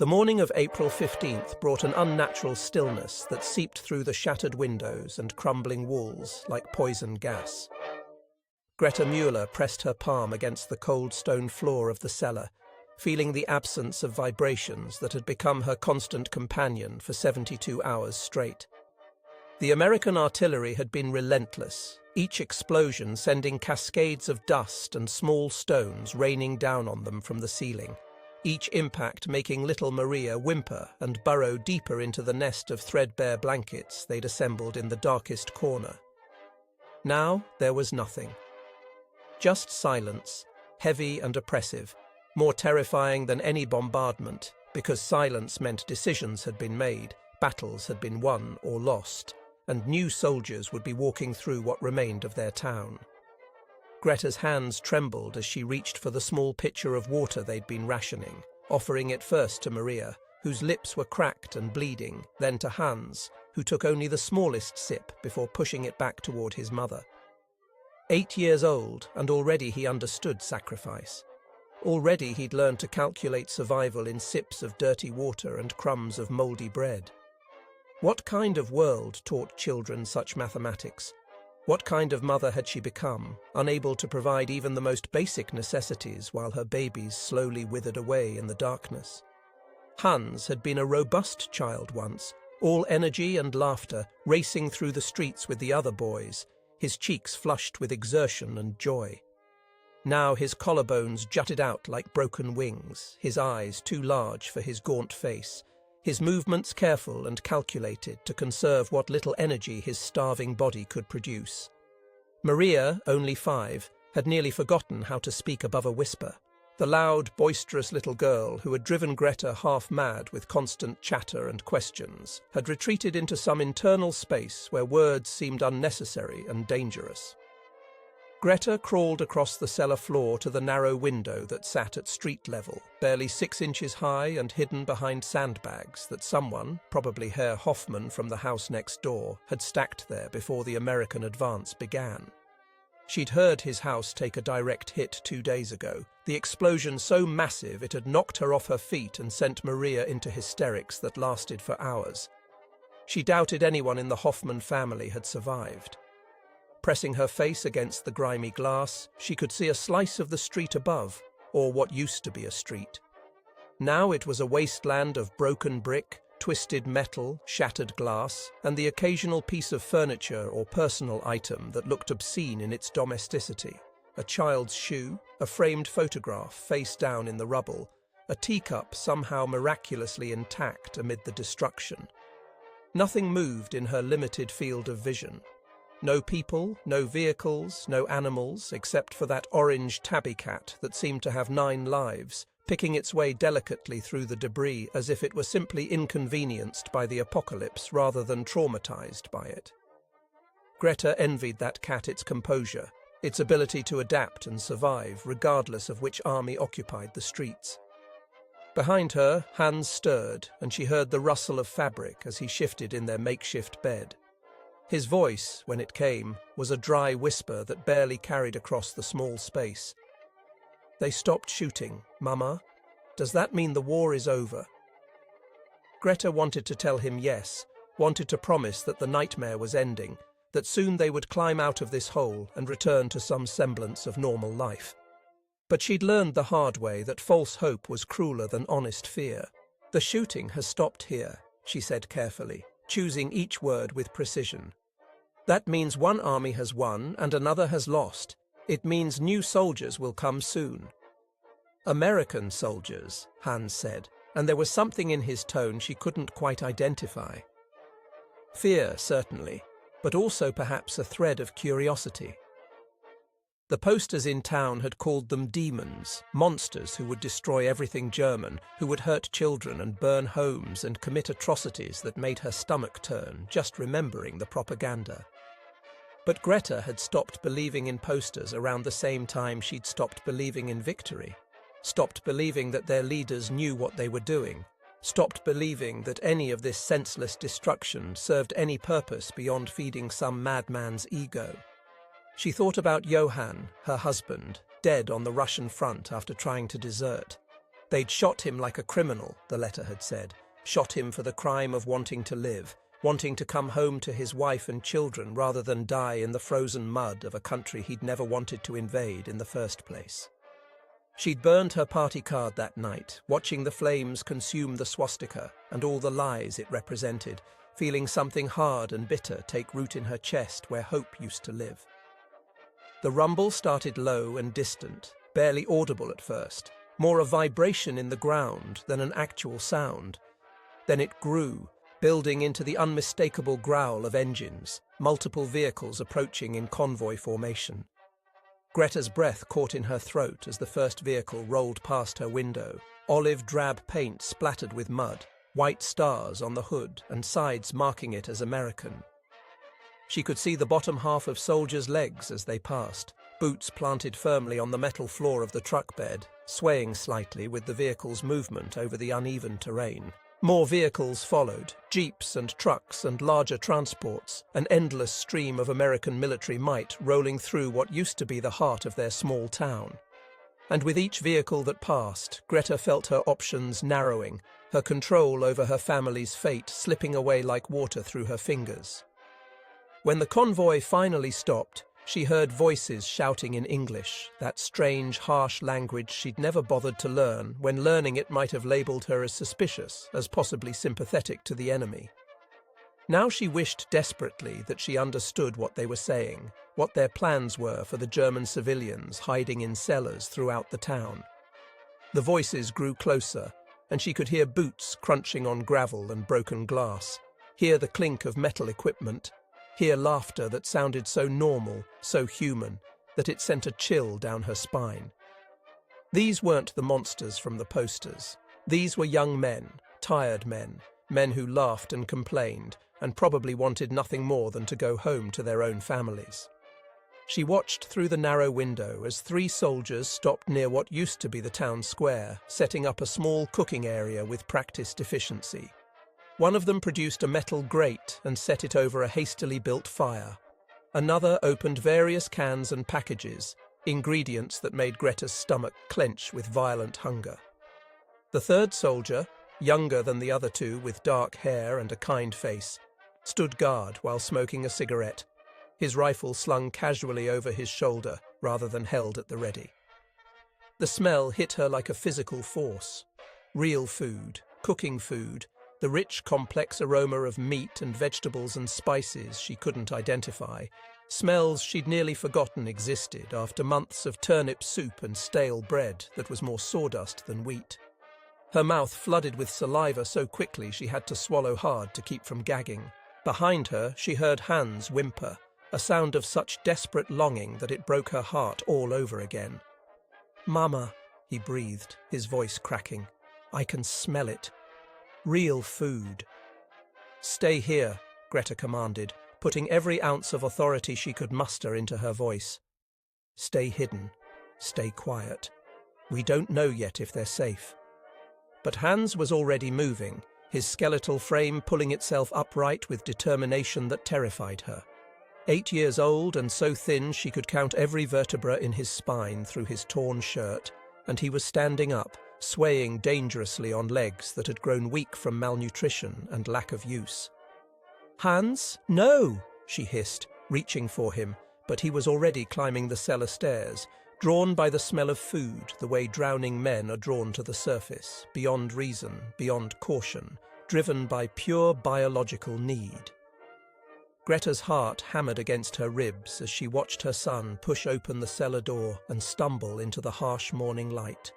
The morning of April 15th brought an unnatural stillness that seeped through the shattered windows and crumbling walls like poison gas. Greta Mueller pressed her palm against the cold stone floor of the cellar, feeling the absence of vibrations that had become her constant companion for 72 hours straight. The American artillery had been relentless, each explosion sending cascades of dust and small stones raining down on them from the ceiling, each impact making little Maria whimper and burrow deeper into the nest of threadbare blankets they'd assembled in the darkest corner. Now there was nothing. Just silence, heavy and oppressive, more terrifying than any bombardment, because silence meant decisions had been made, battles had been won or lost, and new soldiers would be walking through what remained of their town. Greta's hands trembled as she reached for the small pitcher of water they'd been rationing, offering it first to Maria, whose lips were cracked and bleeding, then to Hans, who took only the smallest sip before pushing it back toward his mother. 8 years old, and already he understood sacrifice. Already he'd learned to calculate survival in sips of dirty water and crumbs of mouldy bread. What kind of world taught children such mathematics? What kind of mother had she become, unable to provide even the most basic necessities while her babies slowly withered away in the darkness? Hans had been a robust child once, all energy and laughter, racing through the streets with the other boys, his cheeks flushed with exertion and joy. Now his collarbones jutted out like broken wings, his eyes too large for his gaunt face, his movements careful and calculated to conserve what little energy his starving body could produce. Maria, only 5, had nearly forgotten how to speak above a whisper. The loud, boisterous little girl who had driven Greta half-mad with constant chatter and questions had retreated into some internal space where words seemed unnecessary and dangerous. Greta crawled across the cellar floor to the narrow window that sat at street level, barely 6 inches high and hidden behind sandbags that someone, probably Herr Hoffmann from the house next door, had stacked there before the American advance began. She'd heard his house take a direct hit 2 days ago, the explosion so massive it had knocked her off her feet and sent Maria into hysterics that lasted for hours. She doubted anyone in the Hoffmann family had survived. Pressing her face against the grimy glass, she could see a slice of the street above, or what used to be a street. Now it was a wasteland of broken brick, twisted metal, shattered glass, and the occasional piece of furniture or personal item that looked obscene in its domesticity. A child's shoe, a framed photograph face down in the rubble, a teacup somehow miraculously intact amid the destruction. Nothing moved in her limited field of vision. No people, no vehicles, no animals, except for that orange tabby cat that seemed to have 9 lives, picking its way delicately through the debris as if it were simply inconvenienced by the apocalypse rather than traumatized by it. Greta envied that cat its composure, its ability to adapt and survive regardless of which army occupied the streets. Behind her, Hans stirred, and she heard the rustle of fabric as he shifted in their makeshift bed. His voice, when it came, was a dry whisper that barely carried across the small space. "They stopped shooting, Mama. Does that mean the war is over?" Greta wanted to tell him yes, wanted to promise that the nightmare was ending, that soon they would climb out of this hole and return to some semblance of normal life. But she'd learned the hard way that false hope was crueler than honest fear. "The shooting has stopped here," she said carefully, choosing each word with precision. "That means one army has won and another has lost. It means new soldiers will come soon." "American soldiers," Hans said, and there was something in his tone she couldn't quite identify. Fear, certainly, but also perhaps a thread of curiosity. The posters in town had called them demons, monsters who would destroy everything German, who would hurt children and burn homes and commit atrocities that made her stomach turn, just remembering the propaganda. But Greta had stopped believing in posters around the same time she'd stopped believing in victory, stopped believing that their leaders knew what they were doing, stopped believing that any of this senseless destruction served any purpose beyond feeding some madman's ego. She thought about Johann, her husband, dead on the Russian front after trying to desert. They'd shot him like a criminal, the letter had said. Shot him for the crime of wanting to live, wanting to come home to his wife and children rather than die in the frozen mud of a country he'd never wanted to invade in the first place. She'd burned her party card that night, watching the flames consume the swastika and all the lies it represented, feeling something hard and bitter take root in her chest where hope used to live. The rumble started low and distant, barely audible at first, more a vibration in the ground than an actual sound. Then it grew, building into the unmistakable growl of engines, multiple vehicles approaching in convoy formation. Greta's breath caught in her throat as the first vehicle rolled past her window, olive drab paint splattered with mud, white stars on the hood and sides marking it as American. She could see the bottom half of soldiers' legs as they passed, boots planted firmly on the metal floor of the truck bed, swaying slightly with the vehicle's movement over the uneven terrain. More vehicles followed, jeeps and trucks and larger transports, an endless stream of American military might rolling through what used to be the heart of their small town. And with each vehicle that passed, Greta felt her options narrowing, her control over her family's fate slipping away like water through her fingers. When the convoy finally stopped, she heard voices shouting in English, that strange, harsh language she'd never bothered to learn when learning it might have labelled her as suspicious, as possibly sympathetic to the enemy. Now she wished desperately that she understood what they were saying, what their plans were for the German civilians hiding in cellars throughout the town. The voices grew closer, and she could hear boots crunching on gravel and broken glass, hear the clink of metal equipment, hear laughter that sounded so normal, so human, that it sent a chill down her spine. These weren't the monsters from the posters. These were young men, tired men, men who laughed and complained, and probably wanted nothing more than to go home to their own families. She watched through the narrow window as 3 soldiers stopped near what used to be the town square, setting up a small cooking area with practiced efficiency. One of them produced a metal grate and set it over a hastily built fire. Another opened various cans and packages, ingredients that made Greta's stomach clench with violent hunger. The third soldier, younger than the other 2 with dark hair and a kind face, stood guard while smoking a cigarette, his rifle slung casually over his shoulder rather than held at the ready. The smell hit her like a physical force. Real food, cooking food, the rich, complex aroma of meat and vegetables and spices she couldn't identify, smells she'd nearly forgotten existed after months of turnip soup and stale bread that was more sawdust than wheat. Her mouth flooded with saliva so quickly she had to swallow hard to keep from gagging. Behind her, she heard Hans whimper, a sound of such desperate longing that it broke her heart all over again. "Mama," he breathed, his voice cracking. "I can smell it. Real food." "Stay here," Greta commanded, putting every ounce of authority she could muster into her voice. "Stay hidden. Stay quiet. We don't know yet if they're safe." But Hans was already moving, his skeletal frame pulling itself upright with determination that terrified her. 8 years old and so thin she could count every vertebra in his spine through his torn shirt, and he was standing up, swaying dangerously on legs that had grown weak from malnutrition and lack of use. "Hans, no!" she hissed, reaching for him, but he was already climbing the cellar stairs, drawn by the smell of food the way drowning men are drawn to the surface, beyond reason, beyond caution, driven by pure biological need. Greta's heart hammered against her ribs as she watched her son push open the cellar door and stumble into the harsh morning light.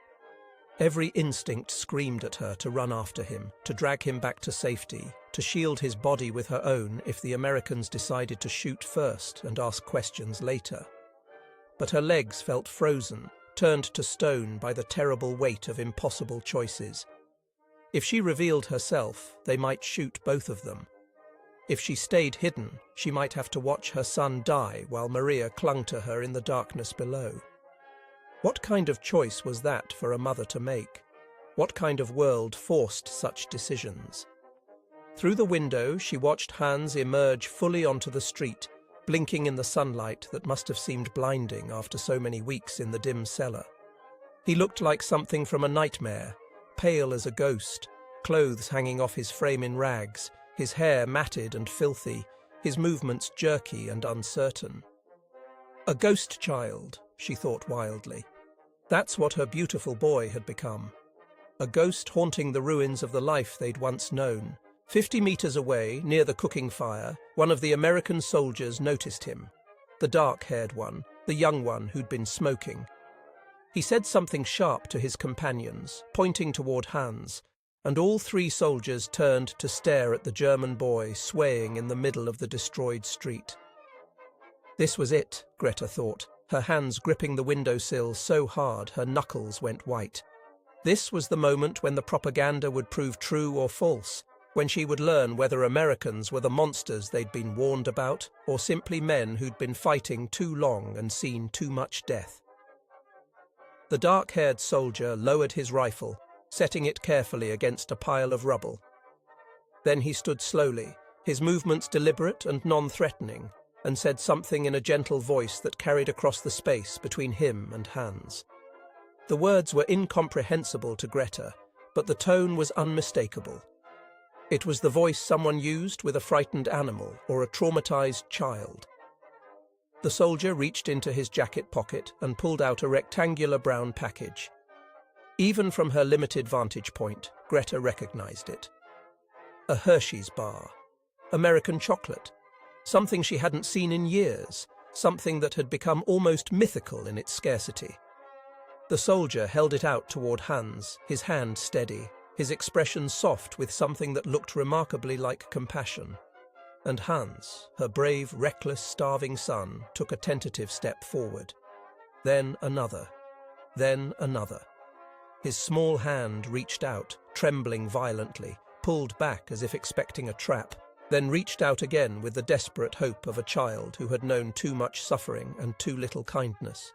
Every instinct screamed at her to run after him, to drag him back to safety, to shield his body with her own if the Americans decided to shoot first and ask questions later. But her legs felt frozen, turned to stone by the terrible weight of impossible choices. If she revealed herself, they might shoot both of them. If she stayed hidden, she might have to watch her son die while Maria clung to her in the darkness below. What kind of choice was that for a mother to make? What kind of world forced such decisions? Through the window, she watched Hans emerge fully onto the street, blinking in the sunlight that must have seemed blinding after so many weeks in the dim cellar. He looked like something from a nightmare, pale as a ghost, clothes hanging off his frame in rags, his hair matted and filthy, his movements jerky and uncertain. A ghost child, she thought wildly. That's what her beautiful boy had become. A ghost haunting the ruins of the life they'd once known. 50 meters away, near the cooking fire, one of the American soldiers noticed him. The dark-haired one, the young one who'd been smoking. He said something sharp to his companions, pointing toward Hans, and all 3 soldiers turned to stare at the German boy swaying in the middle of the destroyed street. This was it, Greta thought, her hands gripping the windowsill so hard her knuckles went white. This was the moment when the propaganda would prove true or false, when she would learn whether Americans were the monsters they'd been warned about, or simply men who'd been fighting too long and seen too much death. The dark-haired soldier lowered his rifle, setting it carefully against a pile of rubble. Then he stood slowly, his movements deliberate and non-threatening, and said something in a gentle voice that carried across the space between him and Hans. The words were incomprehensible to Greta, but the tone was unmistakable. It was the voice someone used with a frightened animal or a traumatized child. The soldier reached into his jacket pocket and pulled out a rectangular brown package. Even from her limited vantage point, Greta recognized it. A Hershey's bar. American chocolate. Something she hadn't seen in years, something that had become almost mythical in its scarcity. The soldier held it out toward Hans, his hand steady, his expression soft with something that looked remarkably like compassion. And Hans, her brave, reckless, starving son, took a tentative step forward. Then another. Then another. His small hand reached out, trembling violently, pulled back as if expecting a trap, then reached out again with the desperate hope of a child who had known too much suffering and too little kindness.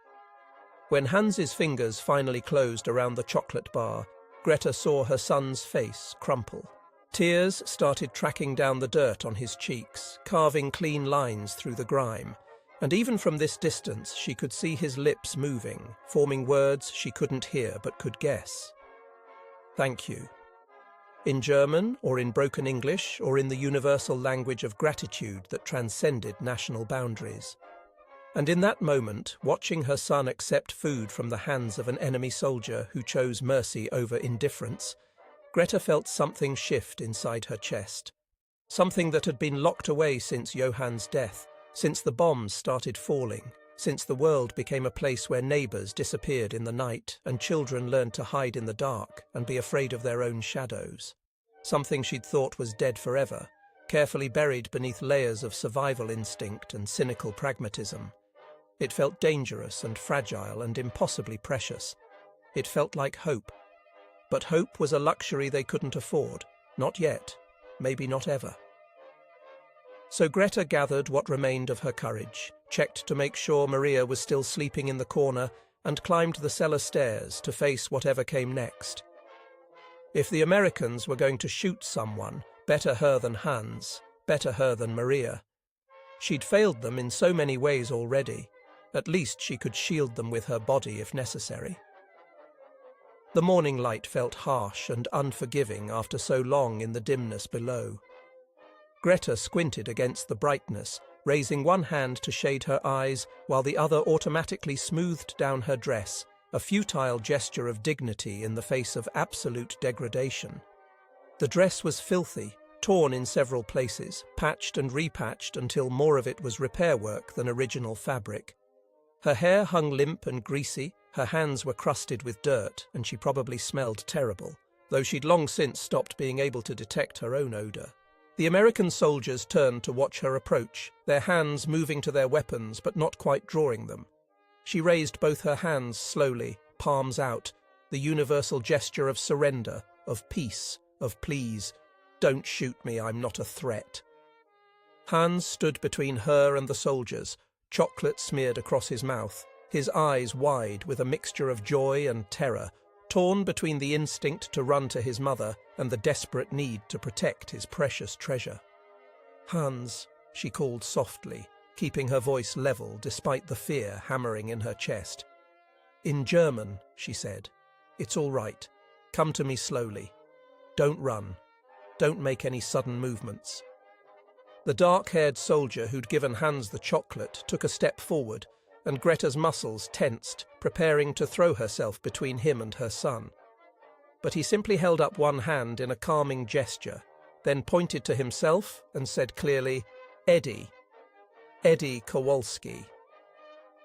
When Hans's fingers finally closed around the chocolate bar, Greta saw her son's face crumple. Tears started tracking down the dirt on his cheeks, carving clean lines through the grime, and even from this distance she could see his lips moving, forming words she couldn't hear but could guess. "Thank you." In German, or in broken English, or in the universal language of gratitude that transcended national boundaries. And in that moment, watching her son accept food from the hands of an enemy soldier who chose mercy over indifference, Greta felt something shift inside her chest. Something that had been locked away since Johann's death, since the bombs started falling, since the world became a place where neighbours disappeared in the night and children learned to hide in the dark and be afraid of their own shadows. Something she'd thought was dead forever, carefully buried beneath layers of survival instinct and cynical pragmatism. It felt dangerous and fragile and impossibly precious. It felt like hope. But hope was a luxury they couldn't afford. Not yet. Maybe not ever. So Greta gathered what remained of her courage, checked to make sure Maria was still sleeping in the corner, and climbed the cellar stairs to face whatever came next. If the Americans were going to shoot someone, better her than Hans, better her than Maria. She'd failed them in so many ways already. At least she could shield them with her body if necessary. The morning light felt harsh and unforgiving after so long in the dimness below. Greta squinted against the brightness, raising one hand to shade her eyes while the other automatically smoothed down her dress, a futile gesture of dignity in the face of absolute degradation. The dress was filthy, torn in several places, patched and repatched until more of it was repair work than original fabric. Her hair hung limp and greasy, her hands were crusted with dirt, and she probably smelled terrible, though she'd long since stopped being able to detect her own odour. The American soldiers turned to watch her approach, their hands moving to their weapons but not quite drawing them. She raised both her hands slowly, palms out, the universal gesture of surrender, of peace, of please. "Don't shoot me, I'm not a threat." Hans stood between her and the soldiers, chocolate smeared across his mouth, his eyes wide with a mixture of joy and terror, torn between the instinct to run to his mother and the desperate need to protect his precious treasure. "Hans," she called softly, keeping her voice level despite the fear hammering in her chest. "In German," she said, "it's all right. Come to me slowly. Don't run. Don't make any sudden movements." The dark-haired soldier who'd given Hans the chocolate took a step forward, and Greta's muscles tensed, preparing to throw herself between him and her son. But he simply held up one hand in a calming gesture, then pointed to himself and said clearly, "Eddie. Eddie Kowalski."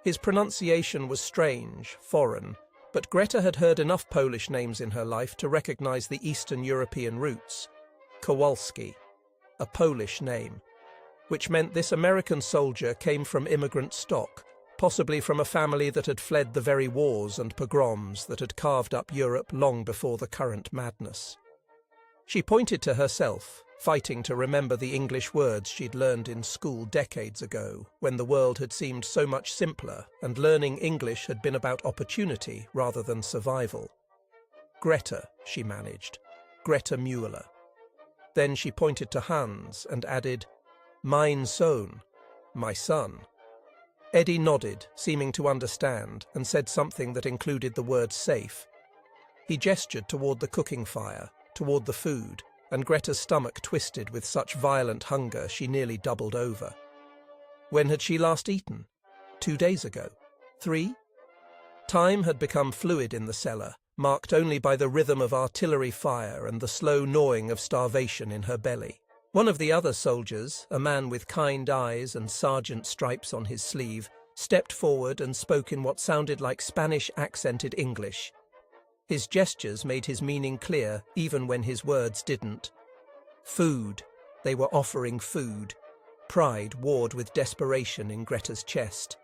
His pronunciation was strange, foreign, but Greta had heard enough Polish names in her life to recognize the Eastern European roots. Kowalski, a Polish name, which meant this American soldier came from immigrant stock, possibly from a family that had fled the very wars and pogroms that had carved up Europe long before the current madness. She pointed to herself, fighting to remember the English words she'd learned in school decades ago, when the world had seemed so much simpler and learning English had been about opportunity rather than survival. "Greta," she managed. "Greta Müller." Then she pointed to Hans and added, "Mein Sohn, my son." Eddie nodded, seeming to understand, and said something that included the word safe. He gestured toward the cooking fire, toward the food, and Greta's stomach twisted with such violent hunger she nearly doubled over. When had she last eaten? 2 days ago? 3? Time had become fluid in the cellar, marked only by the rhythm of artillery fire and the slow gnawing of starvation in her belly. One of the other soldiers, a man with kind eyes and sergeant stripes on his sleeve, stepped forward and spoke in what sounded like Spanish-accented English. His gestures made his meaning clear, even when his words didn't. Food. They were offering food. Pride warred with desperation in Greta's chest.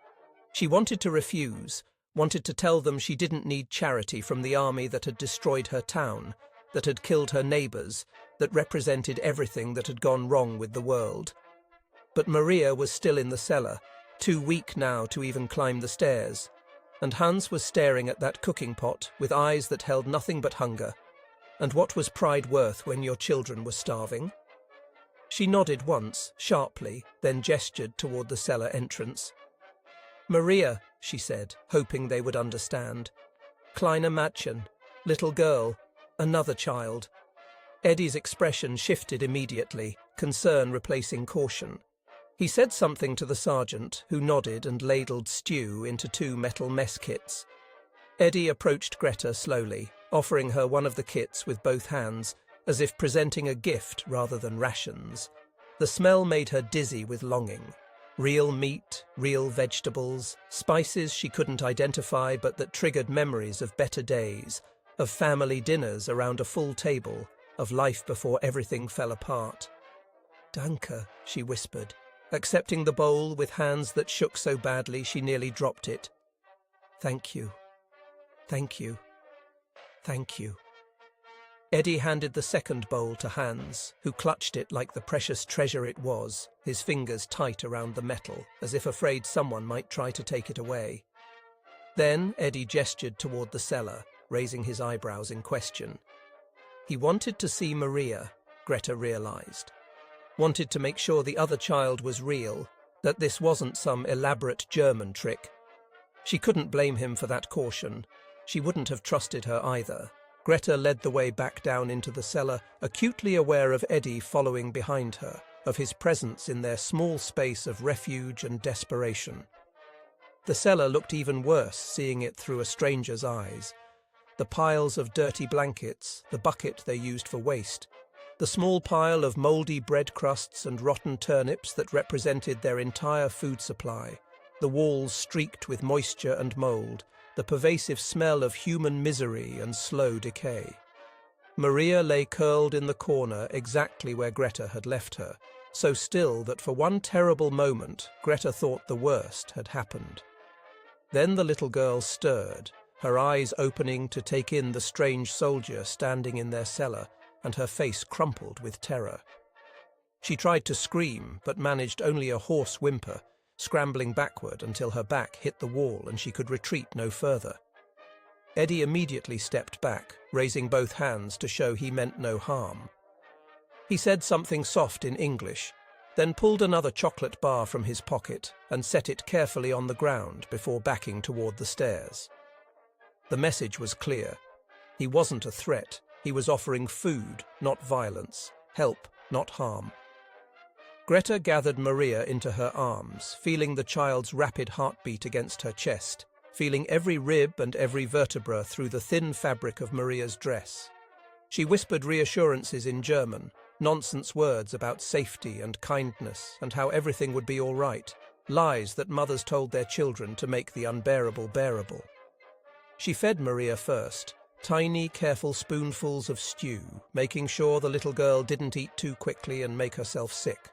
She wanted to refuse, wanted to tell them she didn't need charity from the army that had destroyed her town, that had killed her neighbours, that represented everything that had gone wrong with the world. But Maria was still in the cellar, too weak now to even climb the stairs, and Hans was staring at that cooking pot with eyes that held nothing but hunger. And what was pride worth when your children were starving? She nodded once, sharply, then gestured toward the cellar entrance. "Maria," she said, hoping they would understand. "Kleine Mädchen, little girl, another child." Eddie's expression shifted immediately, concern replacing caution. He said something to the sergeant, who nodded and ladled stew into 2 metal mess kits. Eddie approached Greta slowly, offering her one of the kits with both hands, as if presenting a gift rather than rations. The smell made her dizzy with longing. Real meat, real vegetables, spices she couldn't identify but that triggered memories of better days, of family dinners around a full table, of life before everything fell apart. "Danke," she whispered, accepting the bowl with hands that shook so badly she nearly dropped it. "Thank you. Thank you. Thank you." Eddie handed the second bowl to Hans, who clutched it like the precious treasure it was, his fingers tight around the metal, as if afraid someone might try to take it away. Then Eddie gestured toward the cellar, raising his eyebrows in question. He wanted to see Maria, Greta realized. Wanted to make sure the other child was real, that this wasn't some elaborate German trick. She couldn't blame him for that caution. She wouldn't have trusted her either. Greta led the way back down into the cellar, acutely aware of Eddie following behind her, of his presence in their small space of refuge and desperation. The cellar looked even worse, seeing it through a stranger's eyes. The piles of dirty blankets, the bucket they used for waste, the small pile of mouldy bread crusts and rotten turnips that represented their entire food supply, the walls streaked with moisture and mould, the pervasive smell of human misery and slow decay. Maria lay curled in the corner exactly where Greta had left her, so still that for one terrible moment Greta thought the worst had happened. Then the little girl stirred, her eyes opening to take in the strange soldier standing in their cellar, and her face crumpled with terror. She tried to scream, but managed only a hoarse whimper, scrambling backward until her back hit the wall and she could retreat no further. Eddie immediately stepped back, raising both hands to show he meant no harm. He said something soft in English, then pulled another chocolate bar from his pocket and set it carefully on the ground before backing toward the stairs. The message was clear. He wasn't a threat. He was offering food, not violence, help, not harm. Greta gathered Maria into her arms, feeling the child's rapid heartbeat against her chest, feeling every rib and every vertebra through the thin fabric of Maria's dress. She whispered reassurances in German, nonsense words about safety and kindness and how everything would be all right, lies that mothers told their children to make the unbearable bearable. She fed Maria first, tiny, careful spoonfuls of stew, making sure the little girl didn't eat too quickly and make herself sick.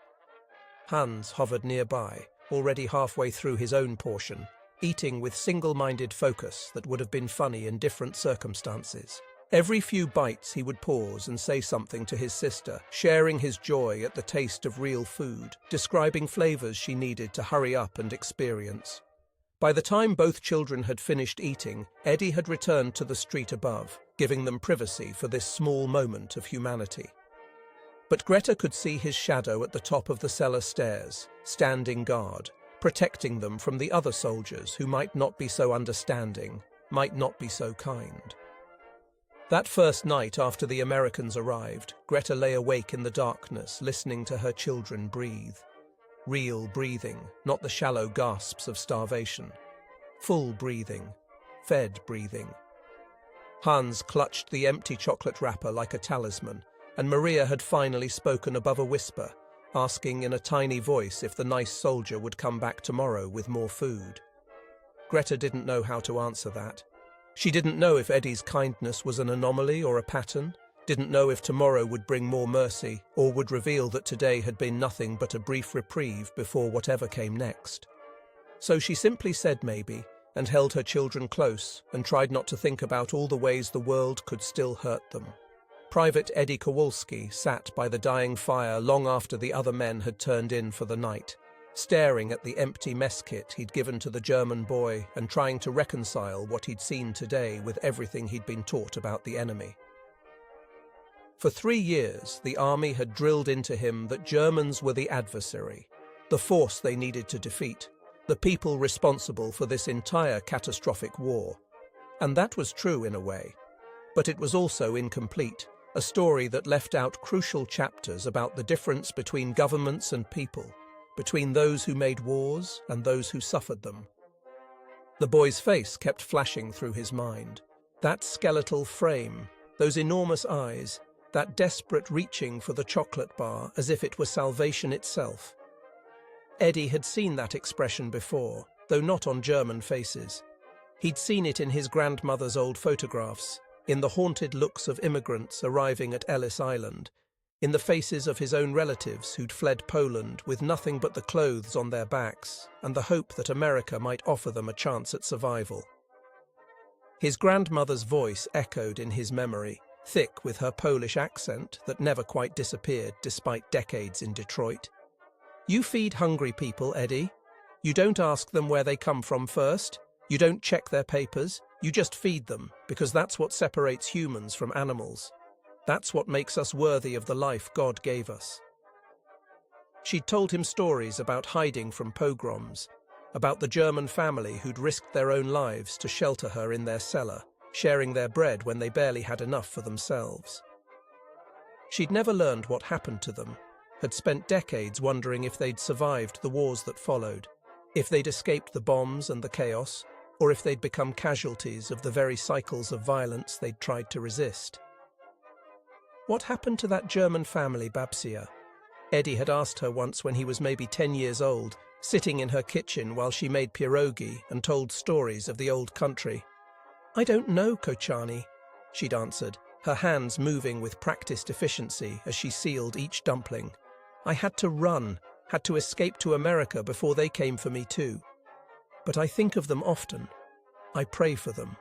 Hans hovered nearby, already halfway through his own portion, eating with single-minded focus that would have been funny in different circumstances. Every few bites he would pause and say something to his sister, sharing his joy at the taste of real food, describing flavors she needed to hurry up and experience. By the time both children had finished eating, Eddie had returned to the street above, giving them privacy for this small moment of humanity. But Greta could see his shadow at the top of the cellar stairs, standing guard, protecting them from the other soldiers who might not be so understanding, might not be so kind. That first night after the Americans arrived, Greta lay awake in the darkness, listening to her children breathe. Real breathing, not the shallow gasps of starvation. Full breathing, fed breathing. Hans clutched the empty chocolate wrapper like a talisman, and Maria had finally spoken above a whisper, asking in a tiny voice if the nice soldier would come back tomorrow with more food. Greta didn't know how to answer that. She didn't know if Eddie's kindness was an anomaly or a pattern, didn't know if tomorrow would bring more mercy or would reveal that today had been nothing but a brief reprieve before whatever came next. So she simply said maybe, and held her children close and tried not to think about all the ways the world could still hurt them. Private Eddie Kowalski sat by the dying fire long after the other men had turned in for the night, staring at the empty mess kit he'd given to the German boy and trying to reconcile what he'd seen today with everything he'd been taught about the enemy. For 3 years, the army had drilled into him that Germans were the adversary, the force they needed to defeat, the people responsible for this entire catastrophic war. And that was true in a way. But it was also incomplete, a story that left out crucial chapters about the difference between governments and people, between those who made wars and those who suffered them. The boy's face kept flashing through his mind. That skeletal frame, those enormous eyes, that desperate reaching for the chocolate bar as if it were salvation itself. Eddie had seen that expression before, though not on German faces. He'd seen it in his grandmother's old photographs, in the haunted looks of immigrants arriving at Ellis Island, in the faces of his own relatives who'd fled Poland with nothing but the clothes on their backs and the hope that America might offer them a chance at survival. His grandmother's voice echoed in his memory, thick with her Polish accent that never quite disappeared despite decades in Detroit. "You feed hungry people, Eddie. You don't ask them where they come from first. You don't check their papers. You just feed them, because that's what separates humans from animals. That's what makes us worthy of the life God gave us." She'd told him stories about hiding from pogroms, about the German family who'd risked their own lives to shelter her in their cellar, sharing their bread when they barely had enough for themselves. She'd never learned what happened to them, had spent decades wondering if they'd survived the wars that followed, if they'd escaped the bombs and the chaos, or if they'd become casualties of the very cycles of violence they'd tried to resist. What happened to that German family, Babsia? Eddie had asked her once when he was maybe 10 years old, sitting in her kitchen while she made pierogi and told stories of the old country. "I don't know, Kochani," she'd answered, her hands moving with practiced efficiency as she sealed each dumpling. "I had to run, had to escape to America before they came for me too. But I think of them often. I pray for them.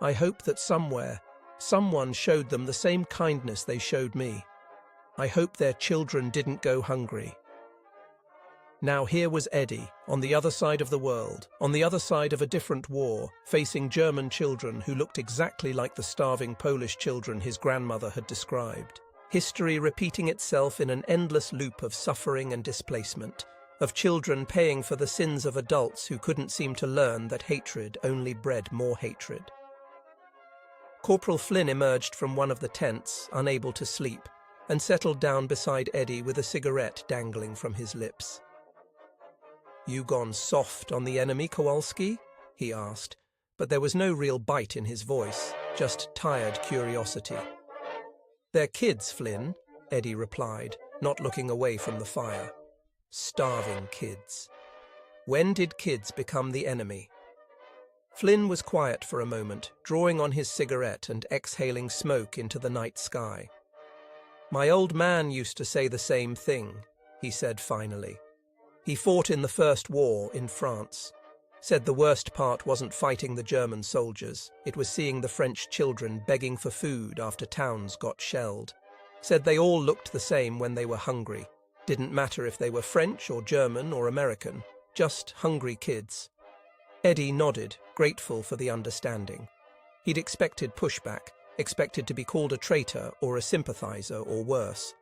I hope that somewhere, someone showed them the same kindness they showed me. I hope their children didn't go hungry." Now here was Eddie, on the other side of the world, on the other side of a different war, facing German children who looked exactly like the starving Polish children his grandmother had described. History repeating itself in an endless loop of suffering and displacement, of children paying for the sins of adults who couldn't seem to learn that hatred only bred more hatred. Corporal Flynn emerged from one of the tents, unable to sleep, and settled down beside Eddie with a cigarette dangling from his lips. "You gone soft on the enemy, Kowalski?" he asked, but there was no real bite in his voice, just tired curiosity. "They're kids, Flynn," Eddie replied, not looking away from the fire. "Starving kids. When did kids become the enemy?" Flynn was quiet for a moment, drawing on his cigarette and exhaling smoke into the night sky. "My old man used to say the same thing," he said finally. "He fought in the First War in France. Said the worst part wasn't fighting the German soldiers, it was seeing the French children begging for food after towns got shelled. Said they all looked the same when they were hungry. Didn't matter if they were French or German or American, just hungry kids." Eddie nodded, grateful for the understanding. He'd expected pushback, expected to be called a traitor or a sympathizer or worse.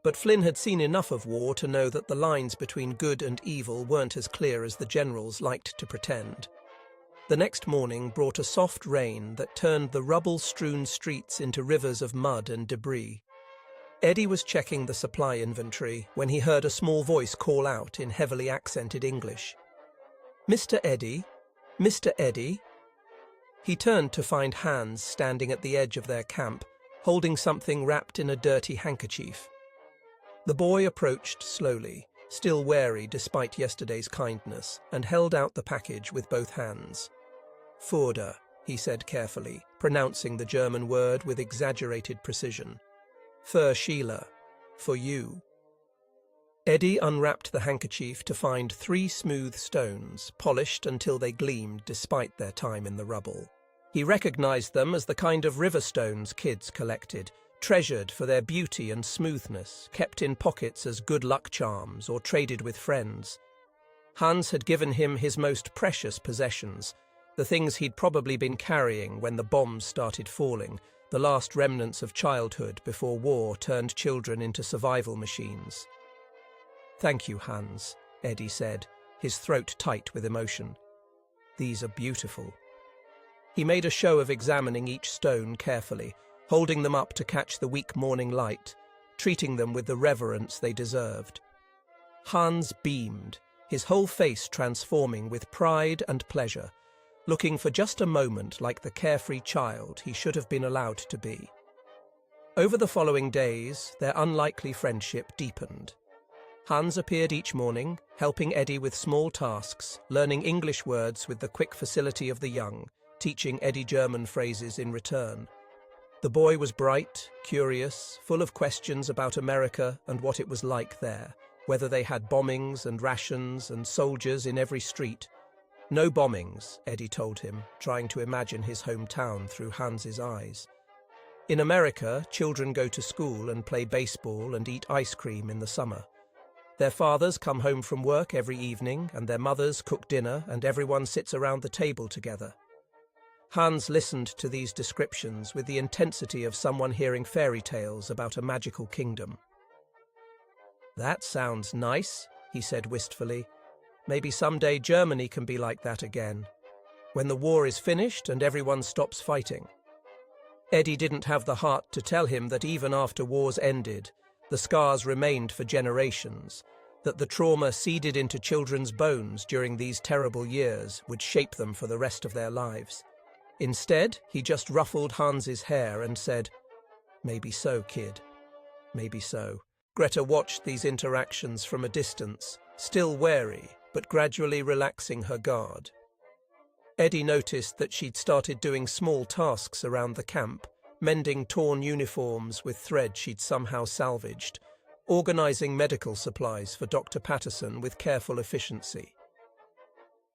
But Flynn had seen enough of war to know that the lines between good and evil weren't as clear as the generals liked to pretend. The next morning brought a soft rain that turned the rubble-strewn streets into rivers of mud and debris. Eddie was checking the supply inventory when he heard a small voice call out in heavily accented English. "Mr. Eddie? Mr. Eddie?" He turned to find Hans standing at the edge of their camp, holding something wrapped in a dirty handkerchief. The boy approached slowly, still wary despite yesterday's kindness, and held out the package with both hands. "Furda," he said carefully, pronouncing the German word with exaggerated precision. "Für Sheila, for you." Eddie unwrapped the handkerchief to find 3 smooth stones, polished until they gleamed despite their time in the rubble. He recognized them as the kind of river stones kids collected, treasured for their beauty and smoothness, kept in pockets as good luck charms or traded with friends. Hans had given him his most precious possessions, the things he'd probably been carrying when the bombs started falling, the last remnants of childhood before war turned children into survival machines. "Thank you, Hans," Eddie said, his throat tight with emotion. "These are beautiful." He made a show of examining each stone carefully, holding them up to catch the weak morning light, treating them with the reverence they deserved. Hans beamed, his whole face transforming with pride and pleasure, looking for just a moment like the carefree child he should have been allowed to be. Over the following days, their unlikely friendship deepened. Hans appeared each morning, helping Eddie with small tasks, learning English words with the quick facility of the young, teaching Eddie German phrases in return. The boy was bright, curious, full of questions about America and what it was like there, whether they had bombings and rations and soldiers in every street. "No bombings," Eddie told him, trying to imagine his hometown through Hans's eyes. "In America, children go to school and play baseball and eat ice cream in the summer. Their fathers come home from work every evening and their mothers cook dinner and everyone sits around the table together." Hans listened to these descriptions with the intensity of someone hearing fairy tales about a magical kingdom. "That sounds nice," he said wistfully. "Maybe someday Germany can be like that again, when the war is finished and everyone stops fighting." Eddie didn't have the heart to tell him that even after wars ended, the scars remained for generations, that the trauma seeded into children's bones during these terrible years would shape them for the rest of their lives. Instead, he just ruffled Hans's hair and said, "Maybe so, kid. Maybe so." Greta watched these interactions from a distance, still wary, but gradually relaxing her guard. Eddie noticed that she'd started doing small tasks around the camp, mending torn uniforms with thread she'd somehow salvaged, organizing medical supplies for Dr. Patterson with careful efficiency.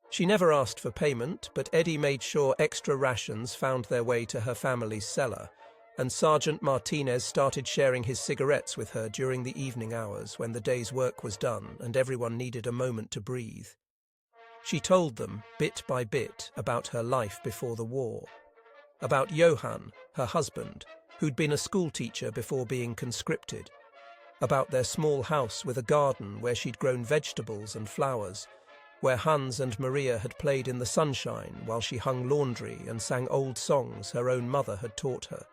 She never asked for payment, but Eddie made sure extra rations found their way to her family's cellar, and Sergeant Martinez started sharing his cigarettes with her during the evening hours when the day's work was done and everyone needed a moment to breathe. She told them, bit by bit, about her life before the war. About Johann, her husband, who'd been a schoolteacher before being conscripted. About their small house with a garden where she'd grown vegetables and flowers, where Hans and Maria had played in the sunshine while she hung laundry and sang old songs her own mother had taught her.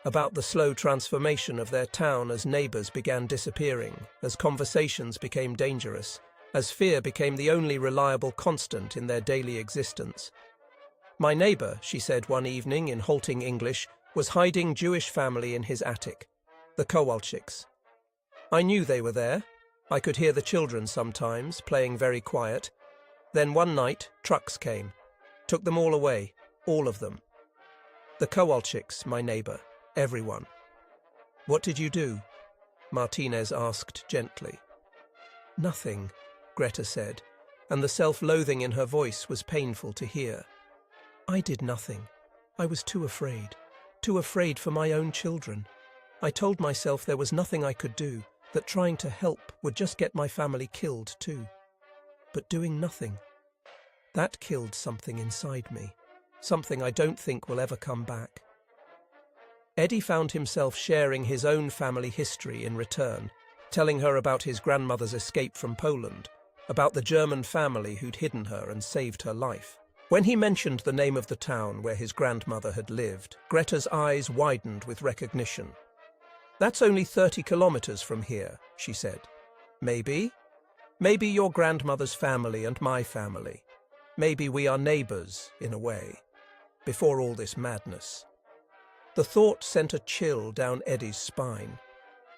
About the slow transformation of their town as neighbours began disappearing, as conversations became dangerous, as fear became the only reliable constant in their daily existence. "My neighbour," she said one evening in halting English, was hiding Jewish family in his attic, the Kowalczyks. I knew they were there. I could hear the children sometimes, playing very quiet. Then one night, trucks came. Took them all away, all of them. The Kowalczyks, my neighbour, everyone. "What did you do?" Martinez asked gently. "Nothing," Greta said, and the self-loathing in her voice was painful to hear. "I did nothing. I was too afraid for my own children. I told myself there was nothing I could do, that trying to help would just get my family killed too. But doing nothing, that killed something inside me, something I don't think will ever come back." Eddie found himself sharing his own family history in return, telling her about his grandmother's escape from Poland, about the German family who'd hidden her and saved her life. When he mentioned the name of the town where his grandmother had lived, Greta's eyes widened with recognition. "That's only 30 kilometers from here," she said. "Maybe your grandmother's family and my family. Maybe we are neighbors, in a way, before all this madness." The thought sent a chill down Eddie's spine.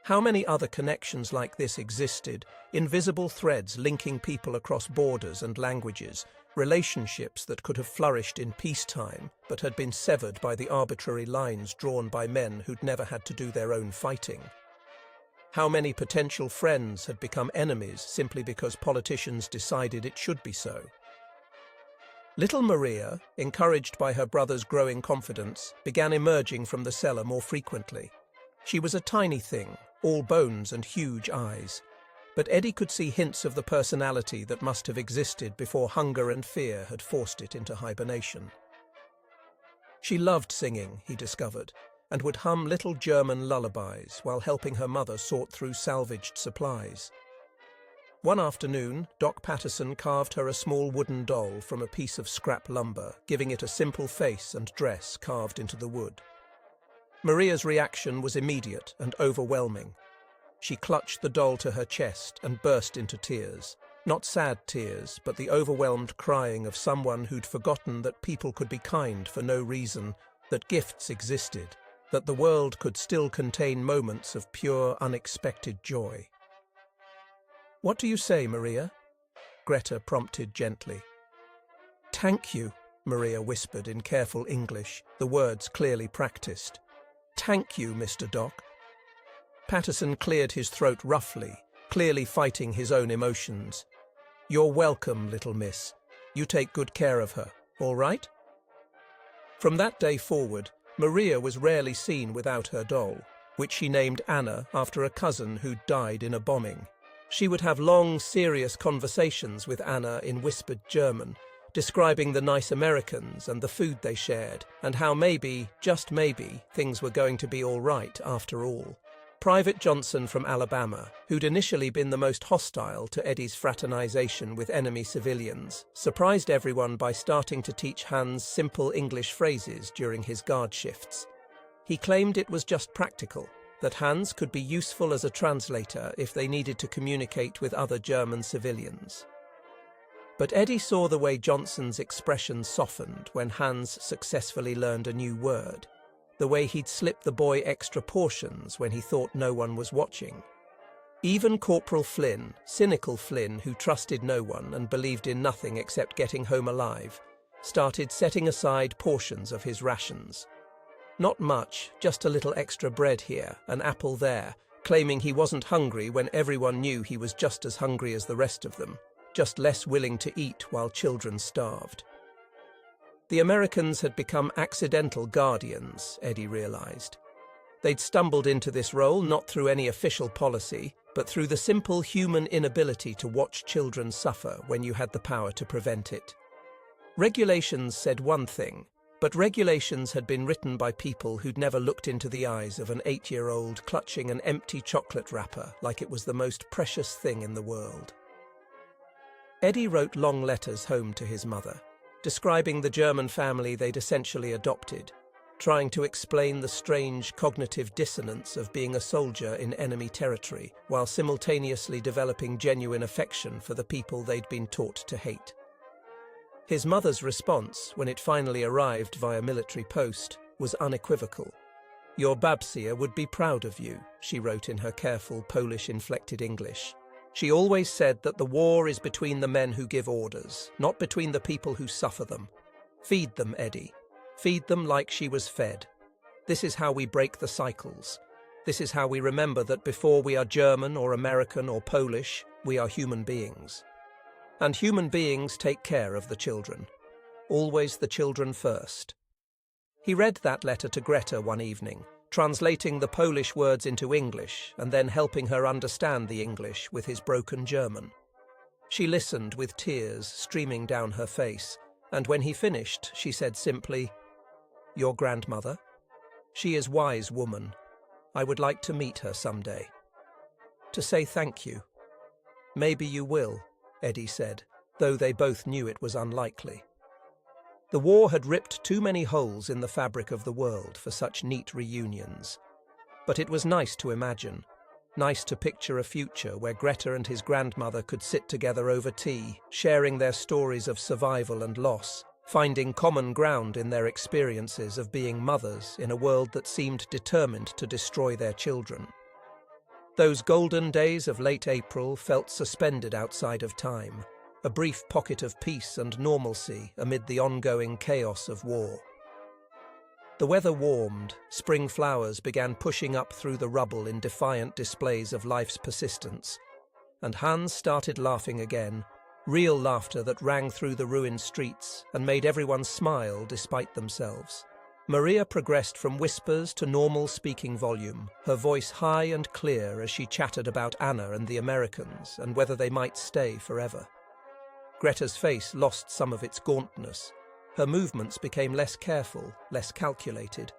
How many other connections like this existed, invisible threads linking people across borders and languages, relationships that could have flourished in peacetime but had been severed by the arbitrary lines drawn by men who'd never had to do their own fighting. How many potential friends had become enemies simply because politicians decided it should be so. Little Maria, encouraged by her brother's growing confidence, began emerging from the cellar more frequently. She was a tiny thing, all bones and huge eyes, but Eddie could see hints of the personality that must have existed before hunger and fear had forced it into hibernation. She loved singing, he discovered, and would hum little German lullabies while helping her mother sort through salvaged supplies. One afternoon, Doc Patterson carved her a small wooden doll from a piece of scrap lumber, giving it a simple face and dress carved into the wood. Maria's reaction was immediate and overwhelming. She clutched the doll to her chest and burst into tears. Not sad tears, but the overwhelmed crying of someone who'd forgotten that people could be kind for no reason, that gifts existed, that the world could still contain moments of pure, unexpected joy. "What do you say, Maria?" Greta prompted gently. "Thank you," Maria whispered in careful English, the words clearly practiced. "Thank you, Mr. Doc." Patterson cleared his throat roughly, clearly fighting his own emotions. "You're welcome, little miss. You take good care of her, all right?" From that day forward, Maria was rarely seen without her doll, which she named Anna after a cousin who'd died in a bombing. She would have long, serious conversations with Anna in whispered German, describing the nice Americans and the food they shared, and how maybe, just maybe, things were going to be all right after all. Private Johnson from Alabama, who'd initially been the most hostile to Eddie's fraternization with enemy civilians, surprised everyone by starting to teach Hans simple English phrases during his guard shifts. He claimed it was just practical, that Hans could be useful as a translator if they needed to communicate with other German civilians. But Eddie saw the way Johnson's expression softened when Hans successfully learned a new word, the way he'd slip the boy extra portions when he thought no one was watching. Even Corporal Flynn, cynical Flynn who trusted no one and believed in nothing except getting home alive, started setting aside portions of his rations. Not much, just a little extra bread here, an apple there, claiming he wasn't hungry when everyone knew he was just as hungry as the rest of them, just less willing to eat while children starved. The Americans had become accidental guardians, Eddie realized. They'd stumbled into this role not through any official policy, but through the simple human inability to watch children suffer when you had the power to prevent it. Regulations said one thing, but regulations had been written by people who'd never looked into the eyes of an 8-year-old clutching an empty chocolate wrapper like it was the most precious thing in the world. Eddie wrote long letters home to his mother, describing the German family they'd essentially adopted, trying to explain the strange cognitive dissonance of being a soldier in enemy territory while simultaneously developing genuine affection for the people they'd been taught to hate. His mother's response, when it finally arrived via military post, was unequivocal. "Your Babcia would be proud of you," she wrote in her careful Polish-inflected English. She always said that the war is between the men who give orders, not between the people who suffer them. Feed them, Eddie. Feed them like she was fed. This is how we break the cycles. This is how we remember that before we are German or American or Polish, we are human beings. And human beings take care of the children. Always the children first. He read that letter to Greta one evening, translating the Polish words into English and then helping her understand the English with his broken German. She listened with tears streaming down her face, and when he finished, she said simply, "Your grandmother? She is wise woman. I would like to meet her someday. To say thank you." "Maybe you will," Eddie said, though they both knew it was unlikely. The war had ripped too many holes in the fabric of the world for such neat reunions. But it was nice to imagine, nice to picture a future where Greta and his grandmother could sit together over tea, sharing their stories of survival and loss, finding common ground in their experiences of being mothers in a world that seemed determined to destroy their children. Those golden days of late April felt suspended outside of time, a brief pocket of peace and normalcy amid the ongoing chaos of war. The weather warmed, spring flowers began pushing up through the rubble in defiant displays of life's persistence, and Hans started laughing again, real laughter that rang through the ruined streets and made everyone smile despite themselves. Maria progressed from whispers to normal speaking volume, her voice high and clear as she chatted about Anna and the Americans and whether they might stay forever. Greta's face lost some of its gauntness. Her movements became less careful, less calculated,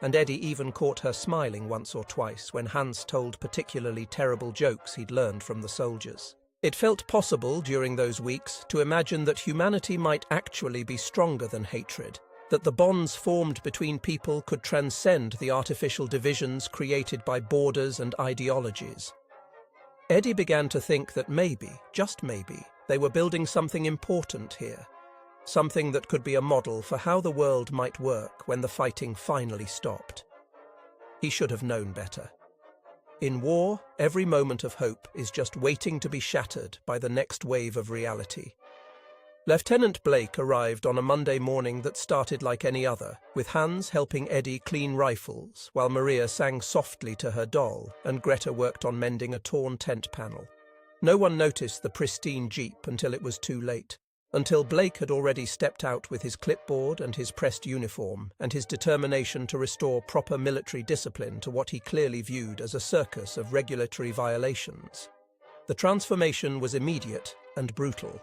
and Eddie even caught her smiling once or twice when Hans told particularly terrible jokes he'd learned from the soldiers. It felt possible during those weeks to imagine that humanity might actually be stronger than hatred, that the bonds formed between people could transcend the artificial divisions created by borders and ideologies. Eddie began to think that maybe, just maybe, they were building something important here, something that could be a model for how the world might work when the fighting finally stopped. He should have known better. In war, every moment of hope is just waiting to be shattered by the next wave of reality. Lieutenant Blake arrived on a Monday morning that started like any other, with Hans helping Eddie clean rifles while Maria sang softly to her doll and Greta worked on mending a torn tent panel. No one noticed the pristine jeep until it was too late, until Blake had already stepped out with his clipboard and his pressed uniform and his determination to restore proper military discipline to what he clearly viewed as a circus of regulatory violations. The transformation was immediate and brutal.